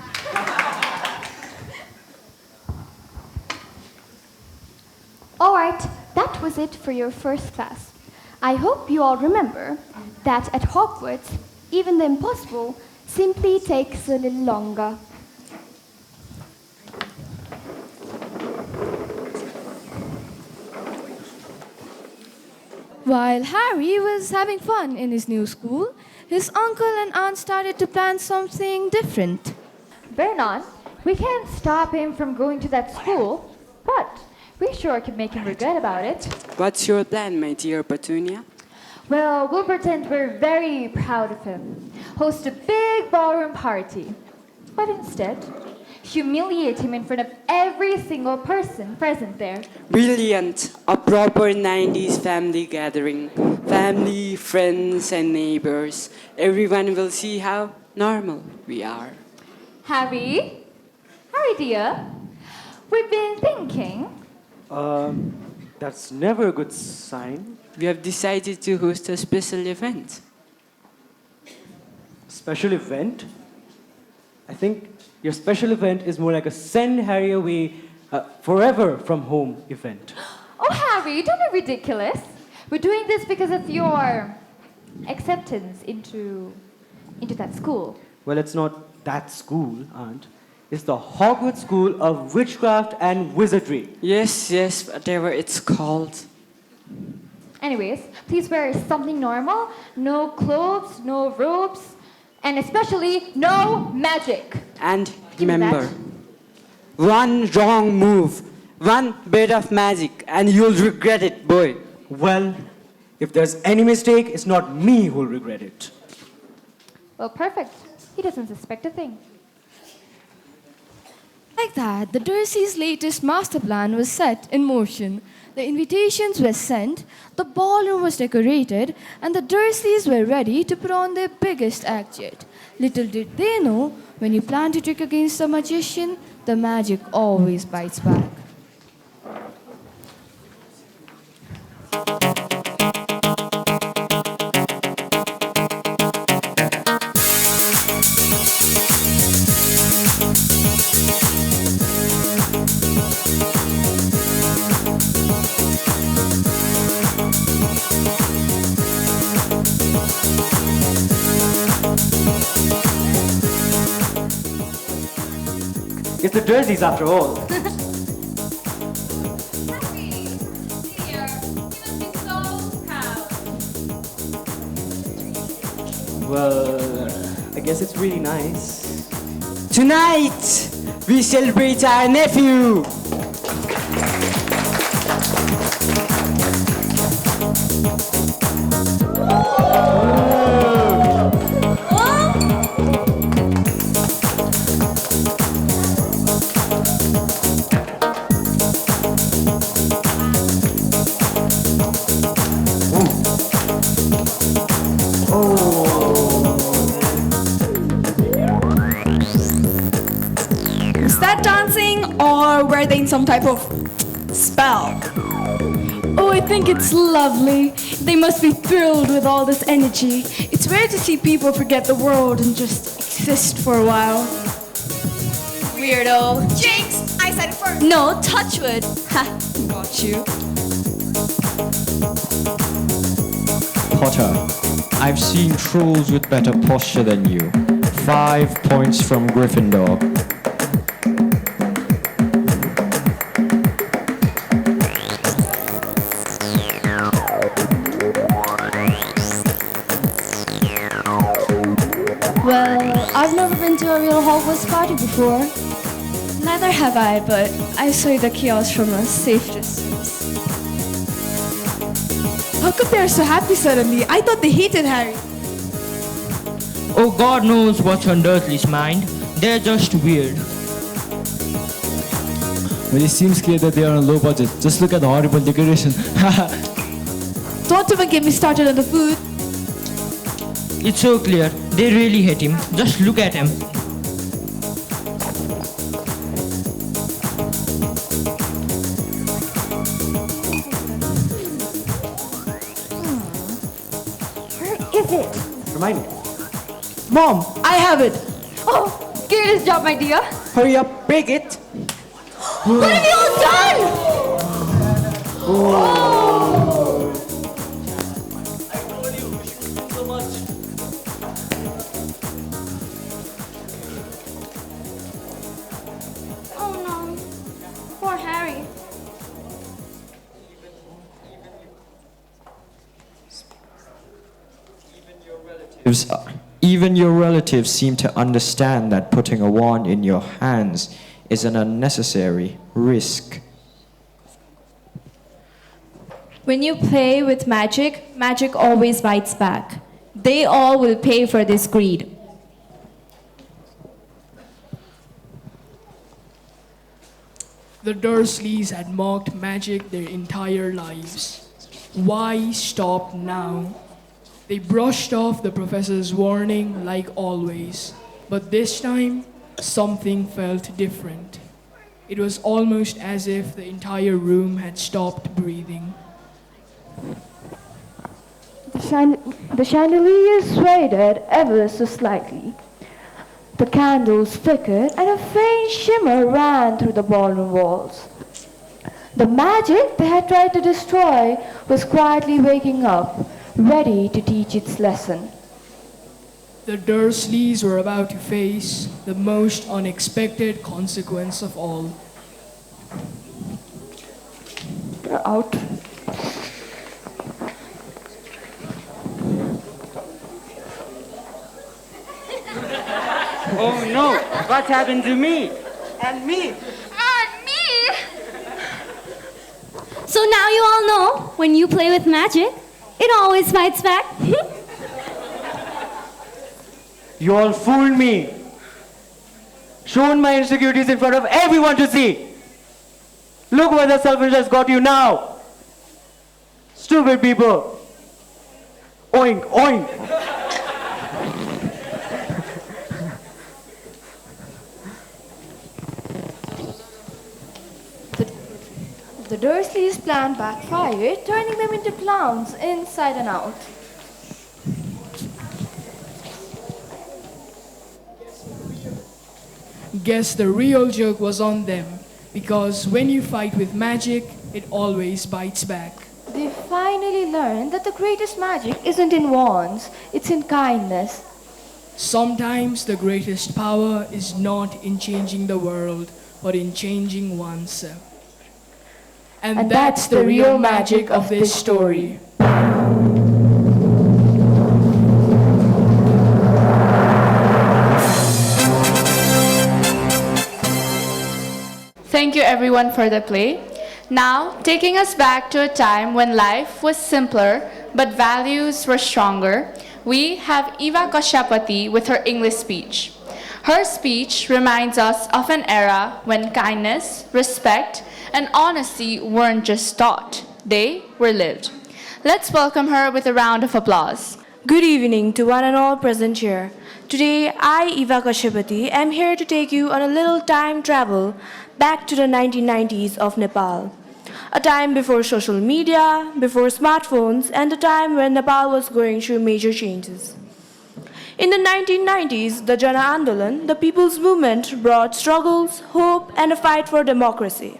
Alright, that was it for your first class. I hope you all remember that at Hogwarts, even the impossible simply takes a little longer. While Harry was having fun in his new school, his uncle and aunt started to plan something different. Vernon, we can't stop him from going to that school, but we sure can make him regret about it. What's your plan, my dear Petunia? Well, we'll pretend we're very proud of him. Host a big ballroom party. But instead, humiliate him in front of every single person present there. Brilliant! A proper 90s family gathering. Family, friends, and neighbors. Everyone will see how normal we are. Harry? Harry, dear, we've been thinking. That's never a good sign. We have decided to host a special event. Special event? I think your special event is more like a send Harry away forever from home event. Oh, Harry, don't be ridiculous. We're doing this because of your acceptance into that school. Well, it's not that school, Aunt. It's the Hogwarts School of Witchcraft and Wizardry. Yes, whatever it's called. Anyways, please wear something normal. No clothes, no robes, and especially no magic. And Give me remember, that. one wrong move, one bit of magic, and you'll regret it, boy. Well, if there's any mistake, it's not me who'll regret it. Well, perfect. He doesn't suspect a thing. Like that, the Dursleys' latest master plan was set in motion. The invitations were sent, the ballroom was decorated, and the Dursleys were ready to put on their biggest act yet. Little did they know, when you plan to trick against a magician, the magic always bites back. It's the Dursleys after all. Well, I guess it's really nice. Tonight, we celebrate our nephew. Is that dancing or were they in some type of spell? Oh, I think it's lovely. They must be thrilled with all this energy. It's rare to see people forget the world and just exist for a while. Weirdo. Jinx! I said it first. No, touch wood. Ha, got you. Potter, I've seen trolls with better posture than you. 5 points from Gryffindor. Well, I've never been to a real Hogwarts party before. Neither have I, but I saw the chaos from a safe distance. How come they're so happy suddenly? I thought they hated Harry. Oh, God knows what's on Dursley's mind. They're just weird. Well, it seems clear that they are on a low budget. Just look at the horrible decoration. Don't even get me started on the food. It's so clear. They really hate him. Just look at him. Where is it? Hermione. Mom, I have it. Oh, greatest job, my dear. Hurry up, break it. What have you all done? Oh no. Poor Harry. Even your relatives seem to understand that putting a wand in your hands is an unnecessary risk. When you play with magic, magic always bites back. They all will pay for this greed. The Dursleys had mocked magic their entire lives. Why stop now? They brushed off the professor's warning like always, but this time, something felt different. It was almost as if the entire room had stopped breathing. The chandelier swayed ever so slightly. The candles flickered and a faint shimmer ran through the ballroom walls. The magic they had tried to destroy was quietly waking up, ready to teach its lesson. The Dursleys were about to face the most unexpected consequence of all. They're out. Oh no, what happened to me? And me. So now you all know, when you play with magic, it always fights back. You all fooled me. Shown my insecurities in front of everyone to see. Look where the selfish has got you now. Stupid people. Oink, oink. The Dursleys' plan backfired, turning them into clowns inside and out. Guess the real joke was on them, because when you fight with magic, it always bites back. They finally learned that the greatest magic isn't in wands, it's in kindness. Sometimes the greatest power is not in changing the world, but in changing oneself. And that's the real magic of this story. Thank you everyone for the play. Now, taking us back to a time when life was simpler but values were stronger, we have Eva Kashyapati with her English speech. Her speech reminds us of an era when kindness, respect, and honesty weren't just taught, they were lived. Let's welcome her with a round of applause. Good evening to one and all present here. Today, I, Eva Kashyapati, am here to take you on a little time travel back to the 1990s of Nepal. A time before social media, before smartphones, and a time when Nepal was going through major changes. In the 1990s, the Jana Andolan, the people's movement, brought struggles, hope, and a fight for democracy.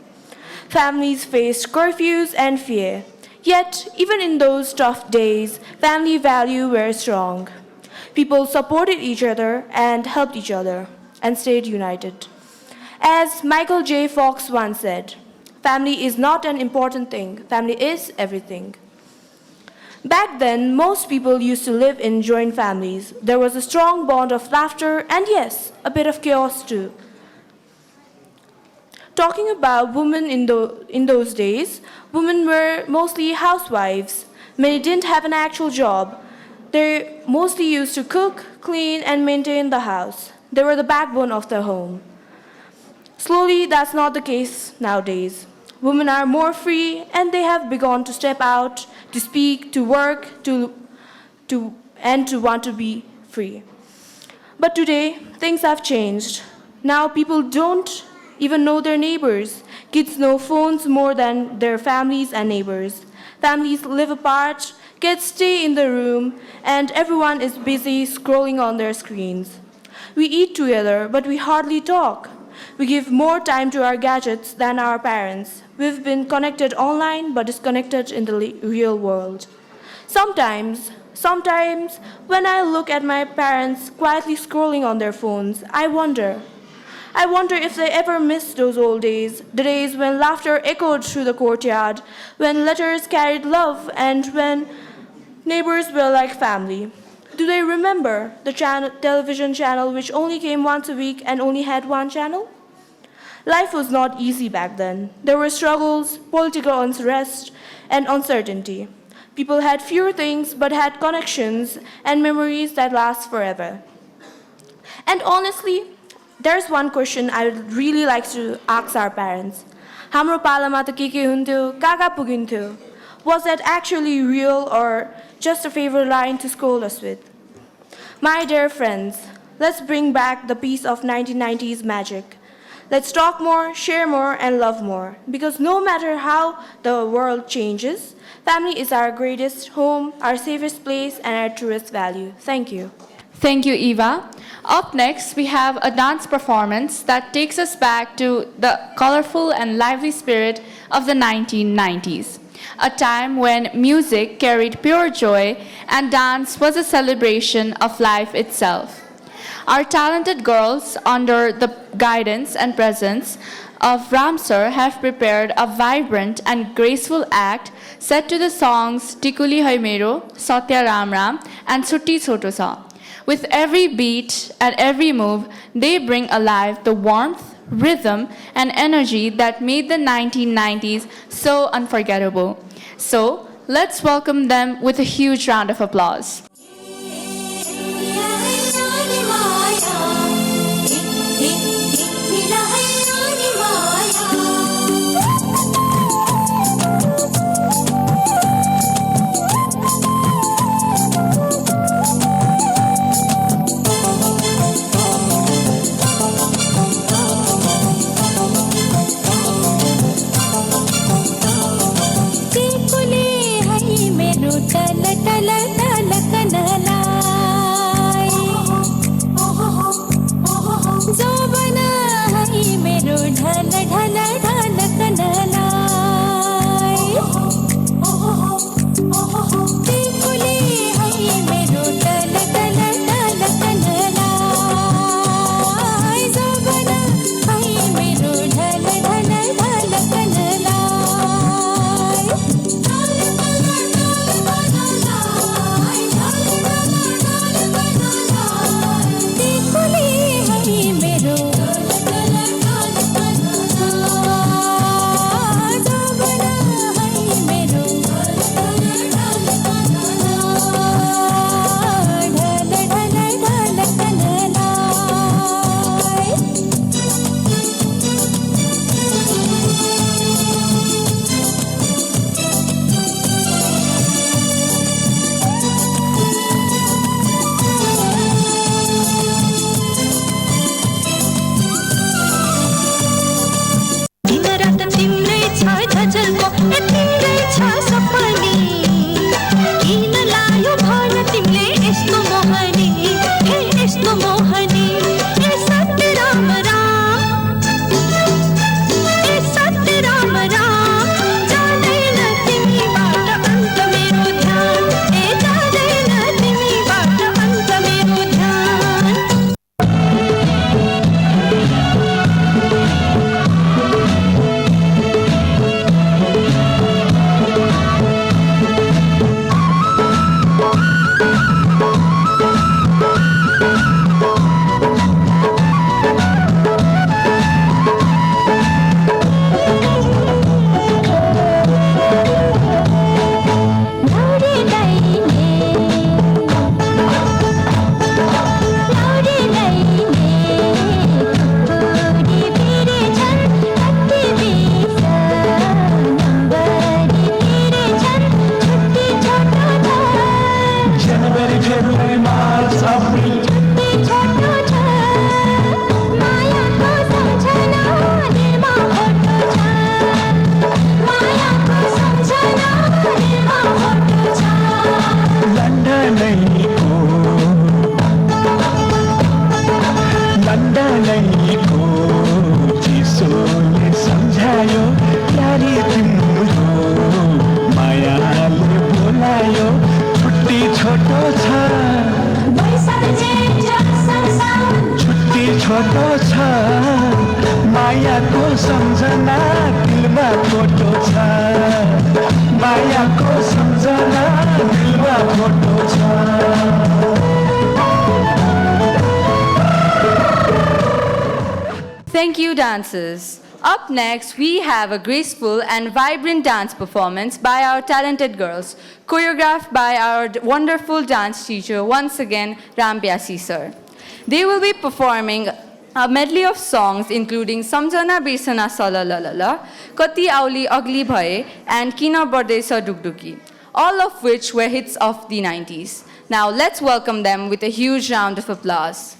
Families faced curfews and fear. Yet, even in those tough days, family values were strong. People supported each other and helped each other, and stayed united. As Michael J. Fox once said, family is not an important thing, family is everything. Back then, most people used to live in joint families. There was a strong bond of laughter and, yes, a bit of chaos too. Talking about women in those days, women were mostly housewives. Many didn't have an actual job. They mostly used to cook, clean, and maintain the house. They were the backbone of their home. Slowly, that's not the case nowadays. Women are more free, and they have begun to step out, to speak, to work, and to want to be free. But today, things have changed. Now people don't even know their neighbors. Kids know phones more than their families and neighbors. Families live apart, kids stay in the room, and everyone is busy scrolling on their screens. We eat together, but we hardly talk. We give more time to our gadgets than our parents. We've been connected online, but disconnected in the real world. Sometimes, when I look at my parents quietly scrolling on their phones, I wonder if they ever missed those old days, the days when laughter echoed through the courtyard, when letters carried love, and when neighbors were like family. Do they remember the television channel which only came once a week and only had one channel? Life was not easy back then. There were struggles, political unrest, and uncertainty. People had fewer things but had connections and memories that last forever. And honestly, there's one question I would really like to ask our parents. Hamro palama ta ke huntyo, kaka pugintyo? Was that actually real or just a favorite line to scold us with? My dear friends, let's bring back the piece of 1990s magic. Let's talk more, share more, and love more. Because no matter how the world changes, family is our greatest home, our safest place, and our truest value. Thank you. Thank you, Eva. Up next, we have a dance performance that takes us back to the colorful and lively spirit of the 1990s. A time when music carried pure joy and dance was a celebration of life itself. Our talented girls, under the guidance and presence of Ramsar, have prepared a vibrant and graceful act set to the songs Tikuli Hai Mero, Satya Ram Ram, and Sutti Choto Sa. With every beat and every move, they bring alive the warmth, rhythm, and energy that made the 1990s so unforgettable. So, let's welcome them with a huge round of applause. को चिसोले सम्झायो प्यारी तिम्रो मायाले बोलायो छुट्टी छोटो छ छुट्टी छोटो छ मायाको सम्झना दिलमा फोटो छ मायाको सम्झना दिलमा फोटो छ Thank you, dancers. Up next, we have a graceful and vibrant dance performance by our talented girls, choreographed by our wonderful dance teacher, once again, Rambyasi sir. They will be performing a medley of songs including Samjana Birsana Salalalala, Kati Auli Agli Bhaye, and Kina Bardesa Dugduki, all of which were hits of the 90s. Now let's welcome them with a huge round of applause.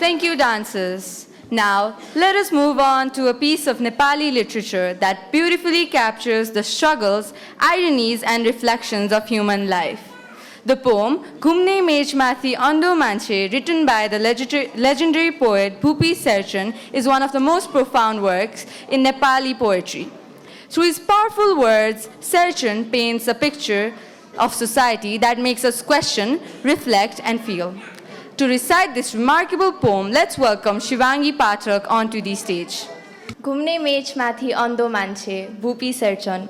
Thank you, dancers. Now, let us move on to a piece of Nepali literature that beautifully captures the struggles, ironies, and reflections of human life. The poem, Ghumne Mejmathi Ando Manche, written by the legendary poet Bhupi Serchan, is one of the most profound works in Nepali poetry. Through his powerful words, Serchan paints a picture of society that makes us question, reflect, and feel. To recite this remarkable poem, let's welcome Shivangi Pathak onto the stage. घुम्ने मेचमाथि अन्धो मान्छे भुपी सर्चन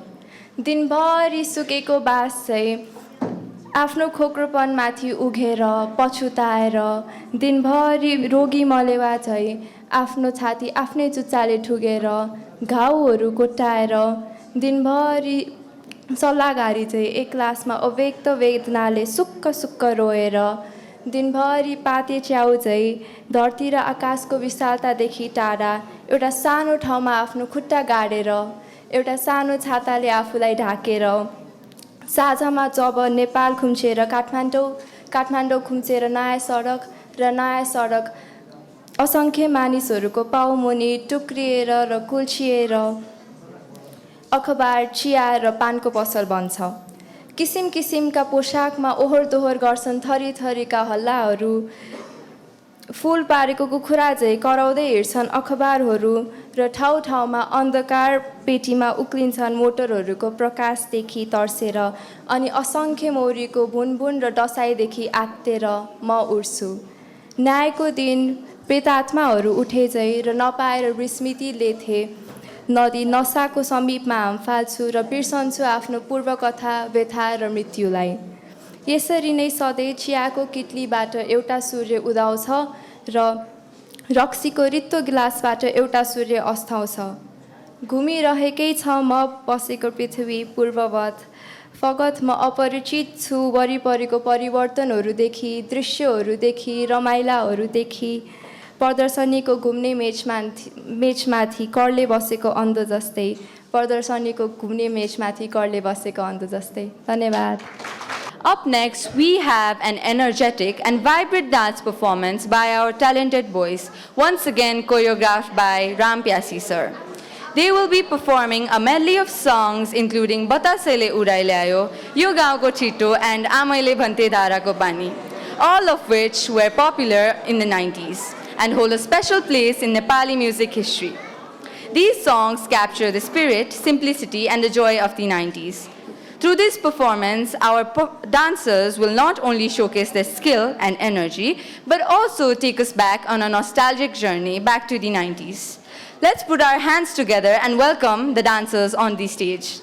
दिनभरि सुकेको बास चाहिँ आफ्नो खोक्रोपनमाथि उघेर पछुताएर दिनभरि रोगी मलेवा चाहिँ आफ्नो छाती आफ्नै जुत्ताले ठुगेर घाउहरू कोट्टाएर दिनभरि सल्लाहगारी चाहिँ एक क्लासमा अव्यक्त वेदनाले सुक्क सुक्क रोएर दिनभरि पाते च्याउ चाहिँ धरती र आकाशको विशालतादेखि टाढा एउटा सानो ठाउँमा आफ्नो खुट्टा गाडेर एउटा सानो छाताले आफूलाई ढाकेर साझामा जब नेपाल खुम्चेर काठमाडौँ खुम्चेर नयाँ सडक असङ्ख्य मानिसहरूको पाउमुनि टुक्रिएर र कुल्चिएर अखबार चिया र पानको पसल बन्छ किसिम किसिमका पोशाकमा ओहोर दोहोर गर्छन् थरी थरीका हल्लाहरू फुल पारेको कुखुरा चाहिँ कराउँदै हिँड्छन् अखबारहरू र ठाउँ ठाउँमा अन्धकार पेटीमा उक्लिन्छन् मोटरहरूको प्रकाशदेखि तर्सेर अनि असङ्ख्य मौरीको भुनभुन र डसाइदेखि आत्तेर म उड्छु न्यायको दिन प्रेतात्माहरू उठे चाहिँ र नपाएर विस्मृतिले थिए नदी नसाको समीपमा हाम फाल्छु र बिर्सन्छु आफ्नो पूर्वकथा व्यथा र मृत्युलाई यसरी नै सधैँ चियाको किटलीबाट एउटा सूर्य उदाउँछ र रक्सीको रित्तो गिलासबाट एउटा सूर्य अस्ताउँछ घुमिरहेकै छ म बसेको पृथ्वी पूर्ववत फगत म अपरिचित छु वरिपरिको परिवर्तनहरूदेखि दृश्यहरूदेखि रमाइलाहरूदेखि प्रदर्शनीको घुम्ने मेचमाथि करले बसेको अन्ध जस्तै प्रदर्शनीको घुम्ने मेचमाथि करले बसेको अन्ध जस्तै धन्यवाद Up next, we have an energetic and vibrant dance performance by our talented boys, once again choreographed by Ram Pyasi sir. They will be performing a medley of songs including Batasele Udai ल्यायो, Yo Gaउँको Chito and Amaile Bhante Dharako Pani, all of which were popular in the 90s and hold a special place in Nepali music history. These songs capture the spirit, simplicity and the joy of the 90s. Through this performance, our dancers will not only showcase their skill and energy, but also take us back on a nostalgic journey back to the 90s. Let's put our hands together and welcome the dancers on the stage.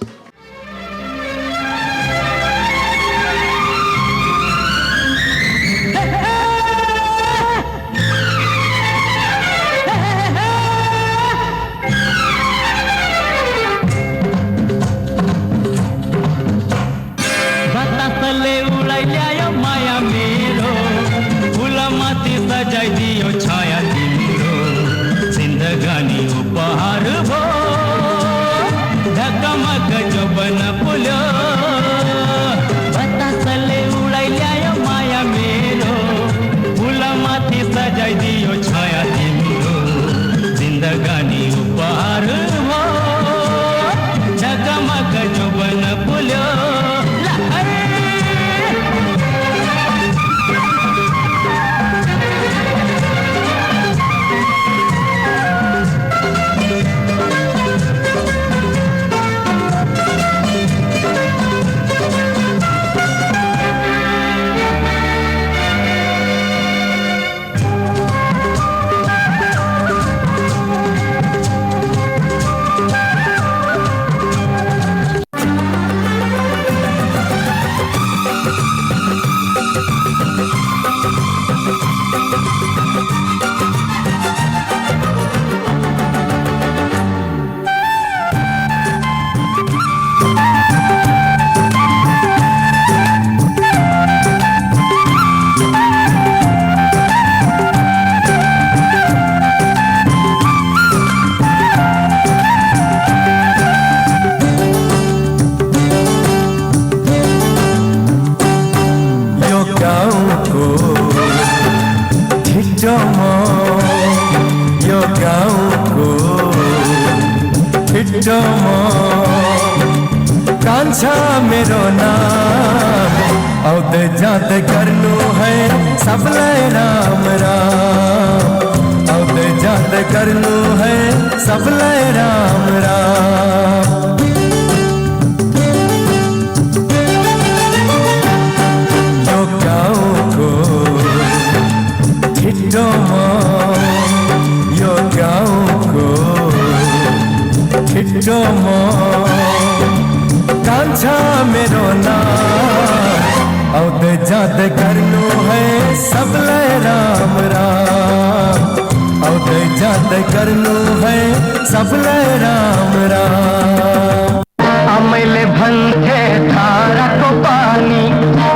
सजाइदियो छाया तिम्रो जिन्दगानी उपहार भो ढकमक जोबन पुल्यो बतासले उडाइ ल्यायो माया मेरो फुलमाथि सजाइदियो छाया तिम्रो जिन्दगानी उपहार भो ढकमक जोबन पुल्यो कान्छा मेरो नाम आउँदै जाँदै गर्नु है सबलाई राम राम आउँदै जाँदै गर्नु है सबलाई राम राम यो गाउँको छिटोमा यो गाउँको छिटोमा कान्छा मेरो नाम आउँदै जाँदै गर्नु है सबलाई राम राम आउँदै जाँदै गर्नु है सबलाई राम राम आमैले भन्थे धाराको पानी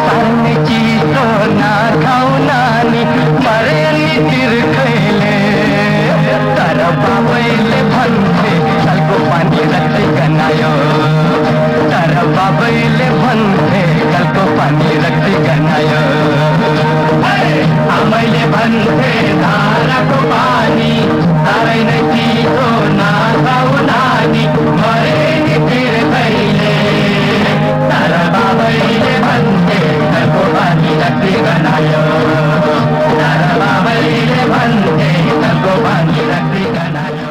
पानी चिसो नखाऊ नानी मरे नि तिर्खैले तर बाबैले भन्थे जलको पानी रक्सी गनायो तर बाबैले भन्थे जलको पानी रक्सी गनायो आमैले भन्थे धाराको पानी तारै नै चिसो नखाऊ नानी मरे नि तिर्खैले तर बाबैले भन्थे जलको पानी रक्सी गनायो तर बाबैले भन्थे जलको पानी रक्सी गनायो.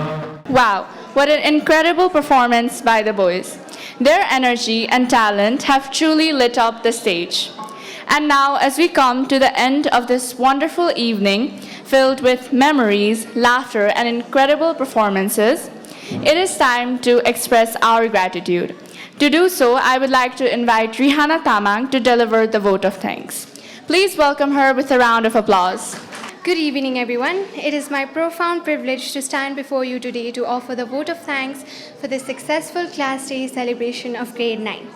Wow, what an incredible performance by the boys. Their energy and talent have truly lit up the stage. And now, as we come to the end of this wonderful evening, filled with memories, laughter, and incredible performances, it is time to express our gratitude. To do so, I would like to invite Rihanna Tamang to deliver the vote of thanks. Please welcome her with a round of applause. Good evening, everyone. It is my profound privilege to stand before you today to offer the vote of thanks for the successful Class Day celebration of Grade 9.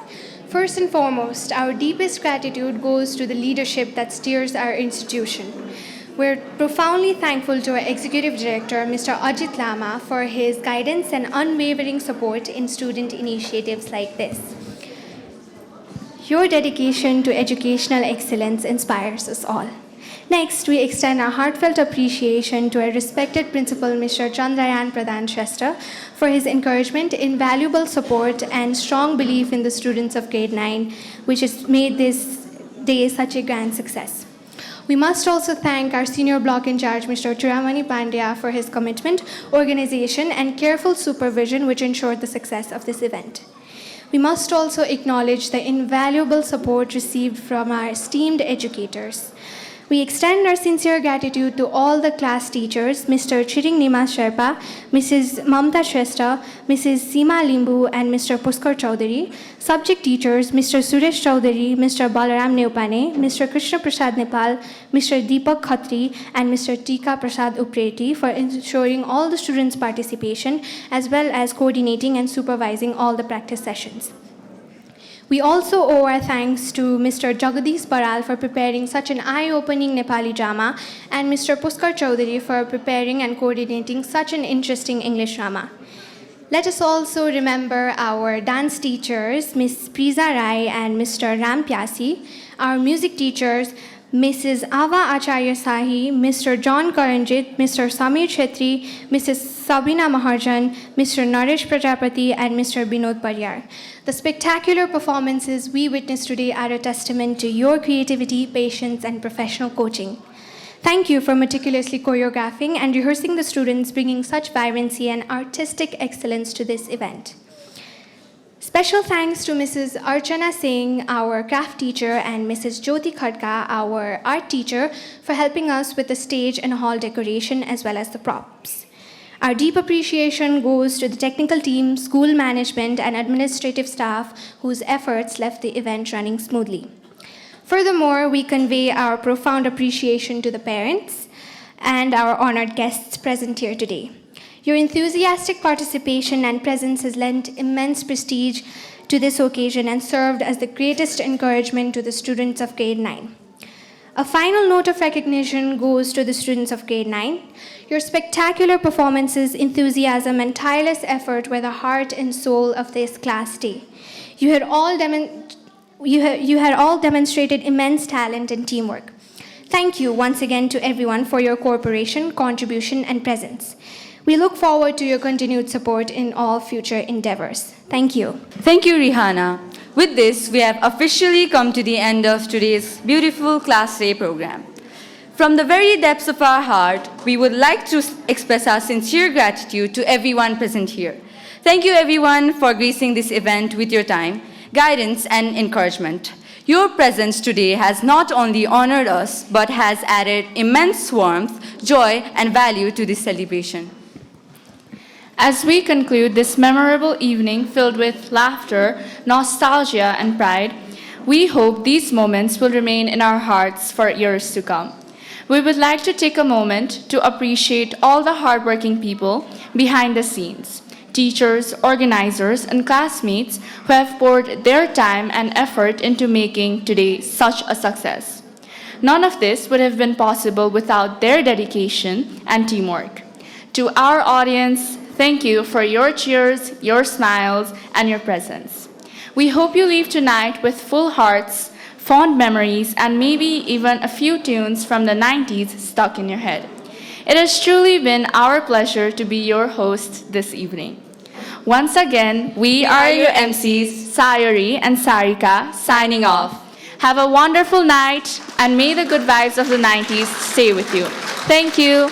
First and foremost, our deepest gratitude goes to the leadership that steers our institution. We're profoundly thankful to our Executive Director, Mr. Ajit Lama, for his guidance and unwavering support in student initiatives like this. Your dedication to educational excellence inspires us all. Next, we extend our heartfelt appreciation to our respected principal, Mr. Chandrayan Pradhan Shrestha, for his encouragement, invaluable support, and strong belief in the students of Grade 9, which has made this day such a grand success. We must also thank our senior block in charge, Mr. Churamani Pandya, for his commitment, organization, and careful supervision which ensured the success of this event. We must also acknowledge the invaluable support received from our esteemed educators. We extend our sincere gratitude to all the class teachers, Mr. Chiring Nima Sherpa, Mrs. Mamta Shrestha, Mrs. Seema Limbu, and Mr. Puskar Chaudhary, subject teachers, Mr. Suresh Chaudhary, Mr. Balaram Neupane, Mr. Krishna Prasad Nepal, Mr. Deepak Khatri, and Mr. Tika Prasad Upreti for ensuring all the students' participation, as well as coordinating and supervising all the practice sessions. We also owe our thanks to Mr. Jagadish Baral for preparing such an eye-opening Nepali drama and Mr. Puskar Chaudhary for preparing and coordinating such an interesting English drama. Let us also remember our dance teachers, Ms. Priza Rai and Mr. Ram Pyasi, our music teachers, Mrs. Ava Acharya Sahi, Mr. John Karanjit, Mr. Samir Chetri, Mrs. Sabina Maharjan, Mr. Naresh Prajapati, and Mr. Binod Paryar. The spectacular performances we witnessed today are a testament to your creativity, patience, and professional coaching. Thank you for meticulously choreographing and rehearsing the students, bringing such vibrancy and artistic excellence to this event. Special thanks to Mrs. Archana Singh, our craft teacher, and Mrs. Jyoti Khadka, our art teacher, for helping us with the stage and hall decoration as well as the props. Our deep appreciation goes to the technical team, school management, and administrative staff whose efforts left the event running smoothly. Furthermore, we convey our profound appreciation to the parents and our honored guests present here today. Your enthusiastic participation and presence has lent immense prestige to this occasion and served as the greatest encouragement to the students of Grade 9. A final note of recognition goes to the students of Grade 9. Your spectacular performances, enthusiasm, and tireless effort were the heart and soul of this class day. You had all demonstrated immense talent and teamwork. Thank you once again to everyone for your cooperation, contribution, and presence. We look forward to your continued support in all future endeavors. Thank you. Thank you, Rihanna. With this, we have officially come to the end of today's beautiful Class Day program. From the very depths of our heart, we would like to express our sincere gratitude to everyone present here. Thank you everyone for gracing this event with your time, guidance, and encouragement. Your presence today has not only honored us, but has added immense warmth, joy, and value to this celebration. As we conclude this memorable evening filled with laughter, nostalgia, and pride, we hope these moments will remain in our hearts for years to come. We would like to take a moment to appreciate all the hardworking people behind the scenes, teachers, organizers, and classmates who have poured their time and effort into making today such a success. None of this would have been possible without their dedication and teamwork. To our audience, thank you for your cheers, your smiles, and your presence. We hope you leave tonight with full hearts, fond memories, and maybe even a few tunes from the 90s stuck in your head. It has truly been our pleasure to be your host this evening. Once again, we are your MCs, Sayuri and Sarika, signing off. Have a wonderful night, and may the good vibes of the 90s stay with you. Thank you.